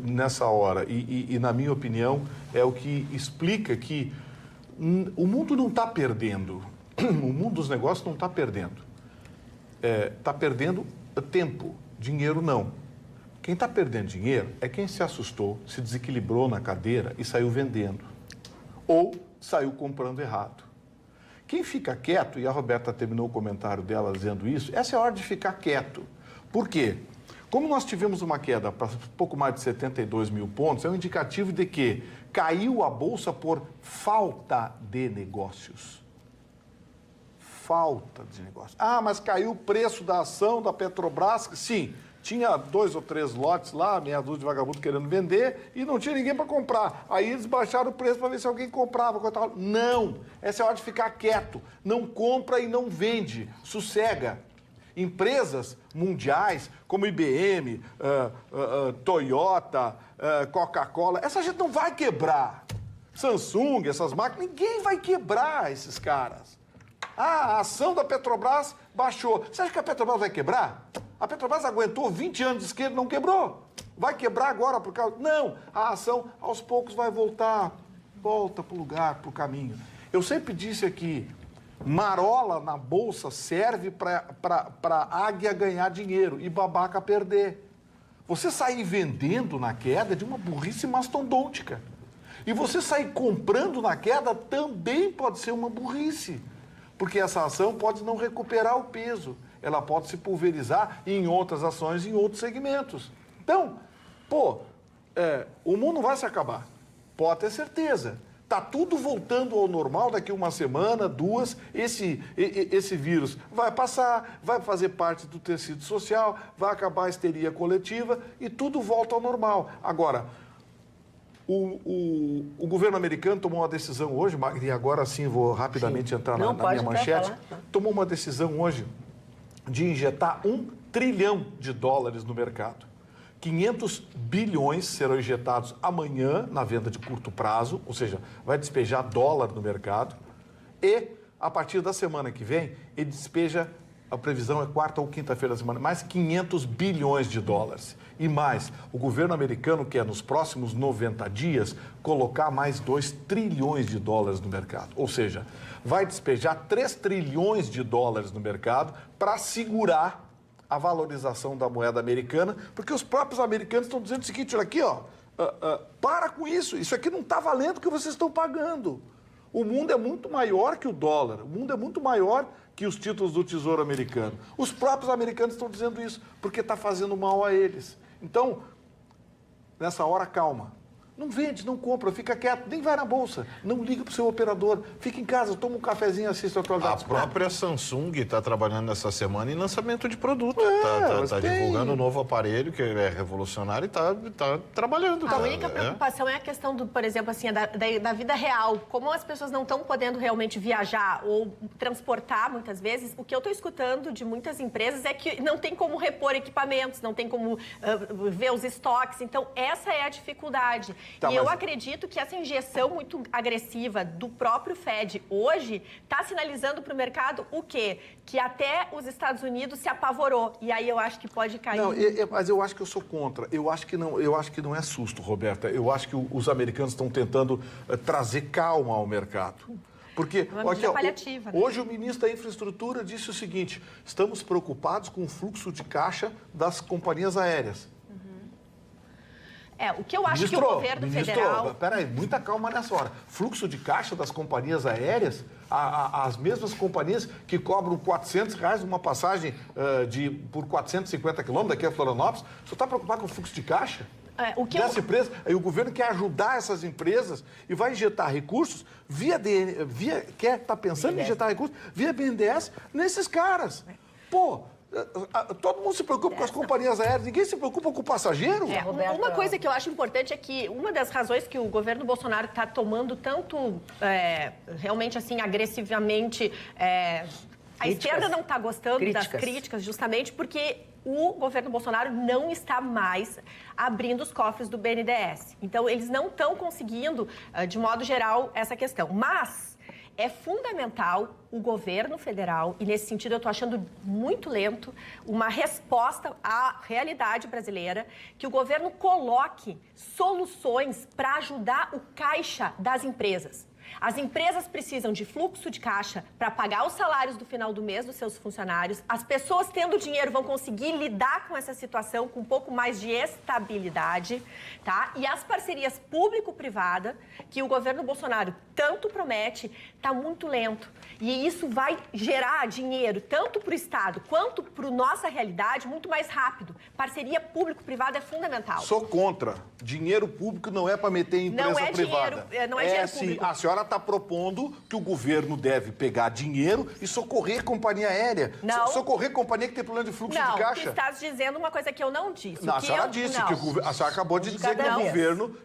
nessa hora? E, na minha opinião, é o que explica que o mundo não está perdendo. O mundo dos negócios não está perdendo. Está perdendo tempo. Dinheiro, não. Quem está perdendo dinheiro é quem se assustou, se desequilibrou na cadeira e saiu vendendo. Ou saiu comprando errado. Quem fica quieto, e a Roberta terminou o comentário dela dizendo isso, essa é a hora de ficar quieto. Por quê? Como nós tivemos uma queda para pouco mais de 72 mil pontos, é um indicativo de que caiu a Bolsa por falta de negócios. Falta de negócios. Ah, mas caiu o preço da ação da Petrobras? Sim, tinha 2 ou 3 lotes lá, meia dúzia de vagabundo querendo vender e não tinha ninguém para comprar. Aí eles baixaram o preço para ver se alguém comprava. Não, essa é a hora de ficar quieto. Não compra e não vende. Sossega. Empresas mundiais como IBM, Toyota, Coca-Cola, essa gente não vai quebrar. Samsung, essas máquinas, ninguém vai quebrar esses caras. A ação da Petrobras baixou. Você acha que a Petrobras vai quebrar? A Petrobras aguentou 20 anos de esquerda e não quebrou. Vai quebrar agora por causa... Não, a ação aos poucos vai voltar. Volta para o lugar, para o caminho. Eu sempre disse aqui, marola na Bolsa serve para águia ganhar dinheiro e babaca perder. Você sair vendendo na queda é de uma burrice mastodôntica. E você sair comprando na queda também pode ser uma burrice. Porque essa ação pode não recuperar o peso. Ela pode se pulverizar em outras ações, em outros segmentos. Então, o mundo não vai se acabar. Pode ter certeza. Está tudo voltando ao normal daqui uma semana, 2. Esse vírus vai passar, vai fazer parte do tecido social, vai acabar a histeria coletiva e tudo volta ao normal. Agora, o governo americano tomou uma decisão hoje, e agora sim vou rapidamente entrar na minha manchete, tomou uma decisão hoje de injetar $1 trilhão no mercado. 500 bilhões serão injetados amanhã na venda de curto prazo, ou seja, vai despejar dólar no mercado. E, a partir da semana que vem, ele despeja, a previsão é quarta ou quinta-feira da semana, mais 500 bilhões de dólares. E mais, o governo americano quer, nos próximos 90 dias, colocar mais 2 trilhões de dólares no mercado. Ou seja, vai despejar 3 trilhões de dólares no mercado para segurar a valorização da moeda americana, porque os próprios americanos estão dizendo o seguinte, olha aqui, ó, para com isso aqui não está valendo o que vocês estão pagando. O mundo é muito maior que o dólar, o mundo é muito maior que os títulos do Tesouro americano. Os próprios americanos estão dizendo isso, porque está fazendo mal a eles. Então, nessa hora, calma. Não vende, não compra, fica quieto, nem vai na bolsa, não liga para o seu operador, fica em casa, toma um cafezinho, assiste a atualidade. A própria Samsung está trabalhando essa semana em lançamento de produto. Está divulgando um novo aparelho que é revolucionário e está trabalhando. A única preocupação é a questão, por exemplo, assim, da vida real. Como as pessoas não estão podendo realmente viajar ou transportar, muitas vezes, o que eu estou escutando de muitas empresas é que não tem como repor equipamentos, não tem como ver os estoques. Então, essa é a dificuldade. Tá, e eu acredito que essa injeção muito agressiva do próprio Fed hoje está sinalizando para o mercado o quê? Que até os Estados Unidos se apavorou. E aí eu acho que pode cair. Não, mas eu acho que eu sou contra. Eu acho que não é susto, Roberta. Eu acho que os americanos estão tentando trazer calma ao mercado. Porque paliativa, né? Hoje o ministro da Infraestrutura disse o seguinte: estamos preocupados com o fluxo de caixa das companhias aéreas. O que eu acho que o governo federal... Peraí, muita calma nessa hora. Fluxo de caixa das companhias aéreas, as mesmas companhias que cobram R$400 uma passagem por 450 quilômetros daqui a Florianópolis, você está preocupado com o fluxo de caixa? Dessa empresa? Aí o governo quer ajudar essas empresas e vai injetar recursos está pensando em injetar recursos via BNDES nesses caras. Pô... Todo mundo se preocupa com as companhias aéreas, ninguém se preocupa com o passageiro. Uma coisa que eu acho importante é que uma das razões que o governo Bolsonaro está tomando tanto, realmente assim, agressivamente, a esquerda não está gostando das críticas, justamente porque o governo Bolsonaro não está mais abrindo os cofres do BNDES. Então, eles não estão conseguindo, de modo geral, essa questão. Mas... é fundamental o governo federal, e nesse sentido eu estou achando muito lento, uma resposta à realidade brasileira, que o governo coloque soluções para ajudar o caixa das empresas. As empresas precisam de fluxo de caixa para pagar os salários do final do mês dos seus funcionários. As pessoas tendo dinheiro vão conseguir lidar com essa situação com um pouco mais de estabilidade, tá? E as parcerias público-privada, que o governo Bolsonaro tanto promete, está muito lento. E isso vai gerar dinheiro tanto para o Estado quanto para a nossa realidade muito mais rápido. Parceria público-privada é fundamental. Sou contra. Dinheiro público não é para meter em empresa privada. Não é dinheiro público. A senhora está propondo que o governo deve pegar dinheiro e socorrer companhia aérea. Não. Socorrer companhia que tem problema de fluxo de caixa. Não, tu estás dizendo uma coisa que eu não disse. Não, a senhora disse que a senhora acabou de dizer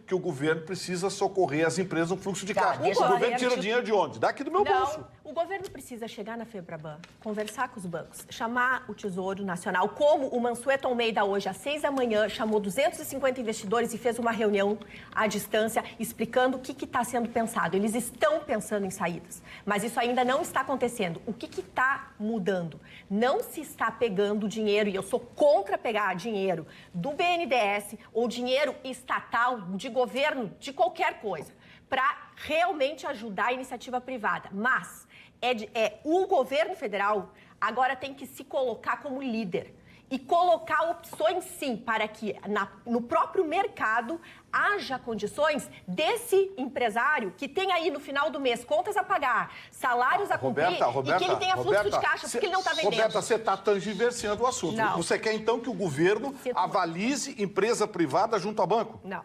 que o governo precisa socorrer as empresas no fluxo de caixa. O governo tira dinheiro de onde? Daqui do meu bolso. O governo precisa chegar na FEBRABAN, conversar com os bancos, chamar o Tesouro Nacional, como o Mansueto Almeida hoje, às 6 da manhã, chamou 250 investidores e fez uma reunião à distância explicando o que está sendo pensado. Eles estão pensando em saídas, mas isso ainda não está acontecendo. O que está mudando? Não se está pegando dinheiro, e eu sou contra pegar dinheiro do BNDES ou dinheiro estatal, de governo, de qualquer coisa, para realmente ajudar a iniciativa privada. Mas o governo federal agora tem que se colocar como líder e colocar opções, sim, para que no próprio mercado haja condições desse empresário que tem aí no final do mês contas a pagar, salários a cumprir e que ele tenha fluxo de caixa, porque ele não está vendendo. Roberta, você está tangivenciando o assunto. Não. Você quer, então, que o governo avalize empresa privada junto ao banco? Não.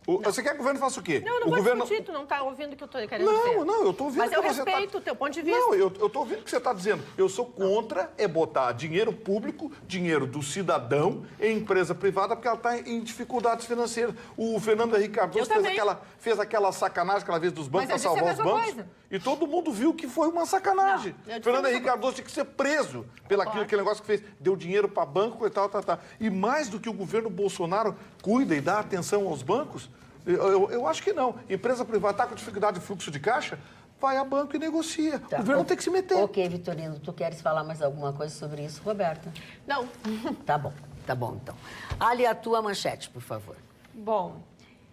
Você quer que o governo faça o quê? Não, eu não o vou governo... discutir, tu não tá ouvindo o que eu tô querendo dizer. Não, eu tô ouvindo o Mas que eu você respeito o teu ponto de vista. Não, eu tô ouvindo o que você está dizendo. Eu sou contra botar dinheiro público, dinheiro do cidadão em empresa privada, porque ela está em dificuldades financeiras. O Fernando Henrique Cardoso fez aquela sacanagem aquela vez dos bancos para salvar os bancos. Coisa. E todo mundo viu que foi uma sacanagem. Fernando Henrique Cardoso tinha que ser preso aquele negócio que fez. Deu dinheiro para banco e tal. E mais do que o governo Bolsonaro cuida e dá atenção aos bancos, eu acho que não. Empresa privada está com dificuldade de fluxo de caixa, vai a banco e negocia. O governo tem que se meter. Ok, Vitorino, tu queres falar mais alguma coisa sobre isso, Roberta? Não. Tá bom então. Ali, a tua manchete, por favor. Bom,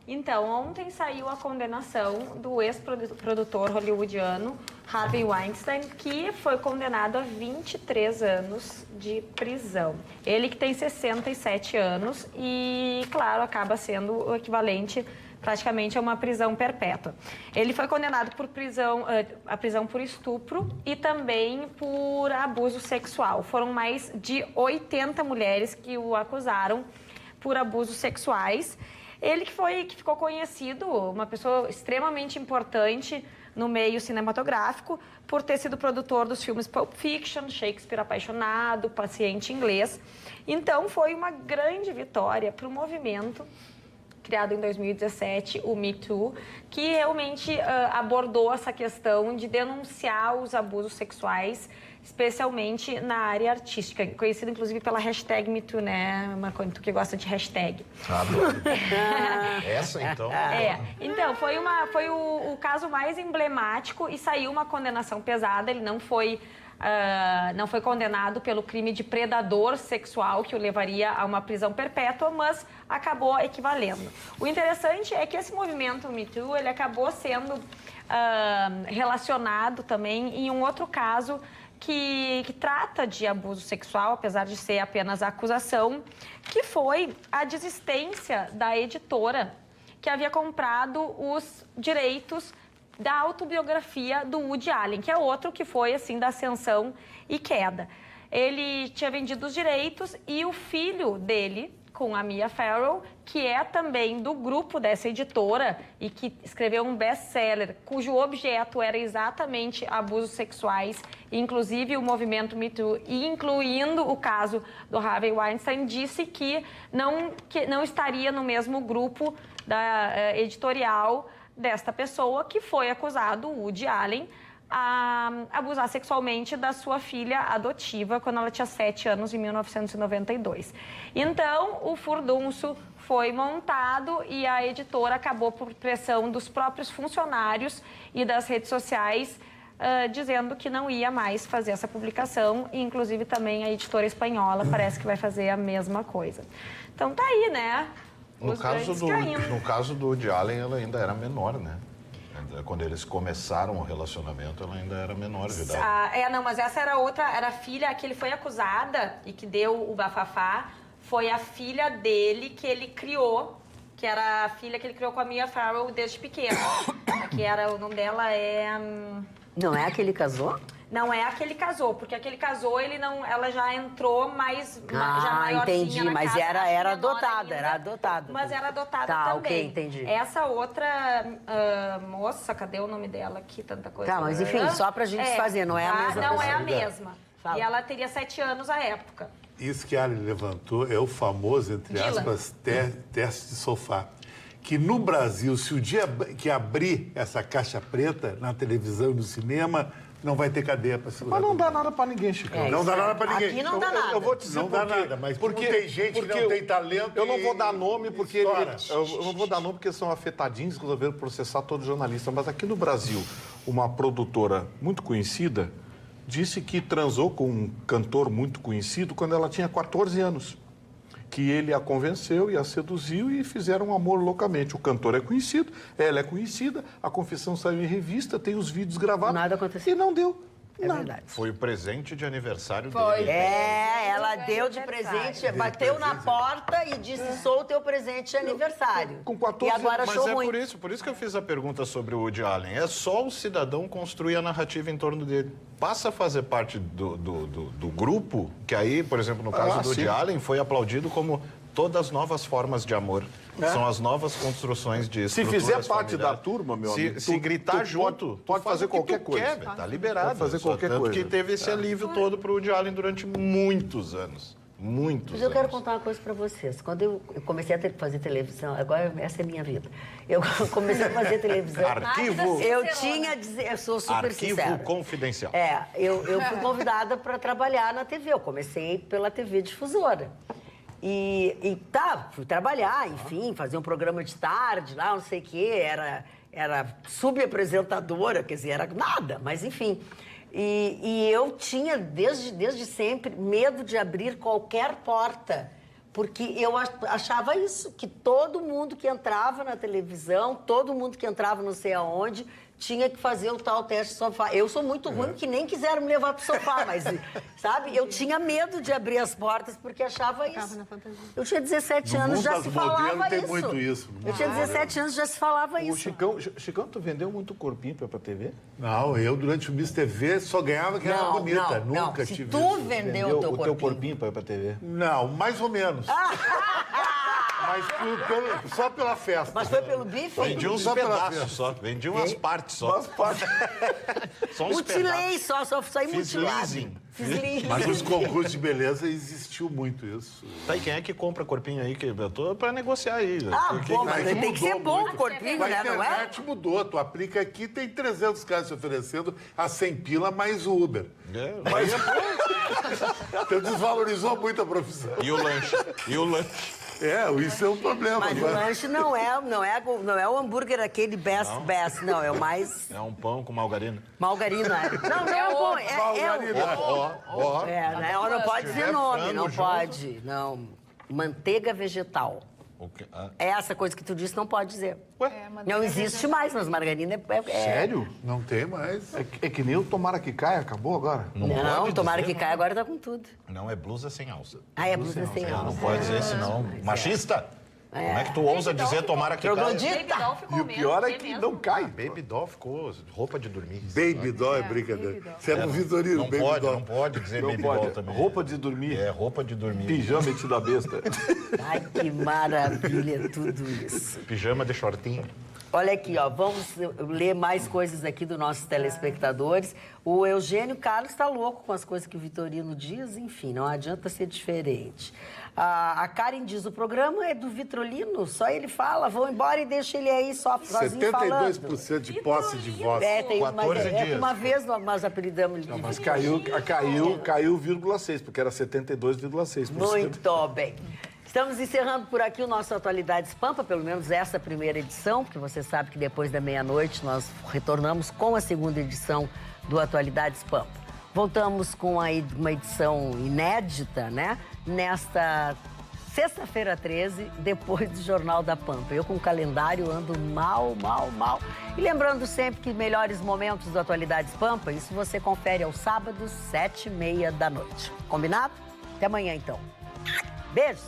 então, ontem saiu a condenação do ex-produtor hollywoodiano Harvey Weinstein, que foi condenado a 23 anos de prisão. Ele que tem 67 anos e, claro, acaba sendo o equivalente praticamente a uma prisão perpétua. Ele foi condenado por a prisão por estupro e também por abuso sexual. Foram mais de 80 mulheres que o acusaram por abusos sexuais. Ele que ficou conhecido, uma pessoa extremamente importante no meio cinematográfico, por ter sido produtor dos filmes Pulp Fiction, Shakespeare Apaixonado, Paciente Inglês. Então, foi uma grande vitória para o movimento criado em 2017, o Me Too, que realmente abordou essa questão de denunciar os abusos sexuais, especialmente na área artística, conhecida inclusive pela hashtag MeToo, né, Marconi, tu que gosta de hashtag. Essa, então? Então, foi o caso mais emblemático e saiu uma condenação pesada. Ele não foi condenado pelo crime de predador sexual, que o levaria a uma prisão perpétua, mas acabou equivalendo. O interessante é que esse movimento Me Too, ele acabou sendo relacionado também em um outro caso que trata de abuso sexual, apesar de ser apenas a acusação, que foi a desistência da editora que havia comprado os direitos da autobiografia do Woody Allen, que é outro que foi, assim, da ascensão e queda. Ele tinha vendido os direitos e o filho dele, com a Mia Farrow, que é também do grupo dessa editora e que escreveu um best-seller, cujo objeto era exatamente abusos sexuais, inclusive o movimento Me Too, e incluindo o caso do Harvey Weinstein, disse que não estaria no mesmo grupo da editorial desta pessoa que foi acusado, o Woody Allen, a abusar sexualmente da sua filha adotiva quando ela tinha 7 anos, em 1992. Então, o furdunço foi montado e a editora acabou, por pressão dos próprios funcionários e das redes sociais, dizendo que não ia mais fazer essa publicação, e inclusive também a editora espanhola parece que vai fazer a mesma coisa. Então, tá aí, né? No caso do Woody Allen, ela ainda era menor, né? Quando eles começaram o relacionamento, ela ainda era menor de idade. Mas essa era outra, era a filha que ele foi acusada e que deu o bafafá, foi a filha dele que ele criou, que era a filha que ele criou com a Mia Farrow desde pequena. O nome dela é... Não é a que ele casou? Não é a que ele casou, porque a que ele casou, ela já entrou mais já maiorzinha entendi, na mas casa, era adotada, Mas era adotada também. Ok, entendi. Essa outra moça, cadê o nome dela aqui, tanta coisa. Tá, mas enfim, só pra gente fazer, não é a mesma Não pessoa. é a mesma. Fala. E ela teria 7 anos à época. Isso que a Ali levantou é o famoso, entre aspas, teste de sofá. Que no Brasil, se o dia que abrir essa caixa preta na televisão e no cinema, não vai ter cadeia para segurar. Mas não dá nada para ninguém, Chico. Não dá nada para ninguém. Aqui não dá nada. Eu vou te dizer não dá nada, mas porque tem gente que não tem talento. Eu não vou dar nome porque eu não vou dar nome porque são afetadinhos que resolveram processar todo jornalista. Mas aqui no Brasil, uma produtora muito conhecida disse que transou com um cantor muito conhecido quando ela tinha 14 anos. Que ele a convenceu e a seduziu e fizeram um amor loucamente. O cantor é conhecido, ela é conhecida, a confissão saiu em revista, tem os vídeos gravados. Nada aconteceu. E não deu. É verdade. Foi o presente de aniversário dele. Ela deu de presente, bateu na porta e disse, sou o teu presente de aniversário. Com 14 e agora Mas achou é ruim. por isso que eu fiz a pergunta sobre o Woody Allen. É só o cidadão construir a narrativa em torno dele. Passa a fazer parte do grupo, que aí, por exemplo, no caso do Woody Allen, foi aplaudido como todas as novas formas de amor. São as novas construções de Se estruturas fizer parte familiares. da turma, meu amigo, se gritar junto, pode tu faz fazer o que qualquer tu coisa. quer, velho, tá liberado. Pode fazer Só qualquer tanto coisa. que teve esse alívio todo pro Woody Allen durante muitos anos. Muitos Mas eu quero anos. contar uma coisa para vocês. Quando eu comecei a fazer televisão, agora essa é a minha vida. Eu comecei a fazer televisão. Arquivo. Eu sou super Arquivo sincera. confidencial. Eu fui convidada para trabalhar na TV. Eu comecei pela TV Difusora. Fui trabalhar, enfim, fazer um programa de tarde lá, não sei o quê. Era subapresentadora, quer dizer, era nada, mas enfim. E eu tinha, desde sempre, medo de abrir qualquer porta, porque eu achava isso, que todo mundo que entrava na televisão, todo mundo que entrava não sei aonde, tinha que fazer o tal teste de sofá. Eu sou muito ruim, que nem quiseram me levar pro sofá, mas, sabe, eu tinha medo de abrir as portas, porque achava isso. Eu tinha 17 No anos, mundo já das se modelos falava tem isso. muito isso. Eu tinha 17 anos, já se falava O isso. Chicão, tu vendeu muito corpinho pra TV? Não, eu durante o Miss TV só ganhava que era bonita. Nunca Se tive tu isso. vendeu o teu corpinho. corpinho pra ir pra TV? Não, mais ou menos. Mas só pela festa. Mas foi pelo bife? Vendi uns Só pela pedaços festa. só. Vendi umas partes só. Só uns Mutilei pedaços. só saí Fiz mutilado. leasing. Fiz leasing. Mas os concursos de beleza existiu muito isso. Tá, e quem é que compra corpinho aí? Que eu tô pra negociar aí. Bom, mas Mas tem que ser mudou bom muito. o corpinho, A né? Não é? internet mudou. Tu aplica aqui, tem 300 caras te oferecendo a 100 pila mais o Uber. Mas... Então desvalorizou muito a profissão. E o lanche? E o lanche? Isso é um problema. Mas o Agora. lanche não é o hambúrguer aquele best, não, é o mais É um pão com margarina. margarina. Não é o bom, né? Não pode dizer tiver nome, frango não junto. pode, não. Manteiga vegetal. O quê? Ah, É essa coisa que tu disse, não pode dizer. manteiga Não existe mais, mas margarina é... Sério? Não tem mais. É que nem o Tomara que Caia, acabou agora? Não, pode tomara dizer, que caia, agora tá com tudo. Não é blusa sem alça. É blusa sem alça. Não pode dizer senão. Machista? Como é que tu ousa dizer tomara que caia? Troglodita. Baby doll ficou E o pior mesmo, é que mesmo. não cai. Baby doll ficou roupa de dormir. Baby doll é brincadeira. Você é um Vitorino, Não baby pode, doll. não pode dizer Não baby pode. doll também. Roupa de dormir. É, roupa de dormir. Pijama metido a besta. Ai, que maravilha tudo isso. Pijama de shortinho. Olha aqui, ó, vamos ler mais coisas aqui dos nossos telespectadores. O Eugênio Carlos está louco com as coisas que o Vitorino diz, enfim, não adianta ser diferente. A Karen diz, o programa é do Vitorino, só ele fala, vão embora e deixa ele aí só sozinho falando. 72% de posse de voz. Tem 14 dias. uma vez nós apelidamos ele de Mas Vitorino. caiu 0,6, porque era 72,6%. Muito bem. Estamos encerrando por aqui o nosso Atualidades Pampa, pelo menos essa primeira edição, porque você sabe que depois da meia-noite nós retornamos com a segunda edição do Atualidades Pampa. Voltamos com uma edição inédita, né? Nesta sexta-feira 13, depois do Jornal da Pampa. Eu com o calendário ando mal. E lembrando sempre que melhores momentos do Atualidades Pampa, isso você confere aos sábados, 7h30 da noite. Combinado? Até amanhã, então. Beijos!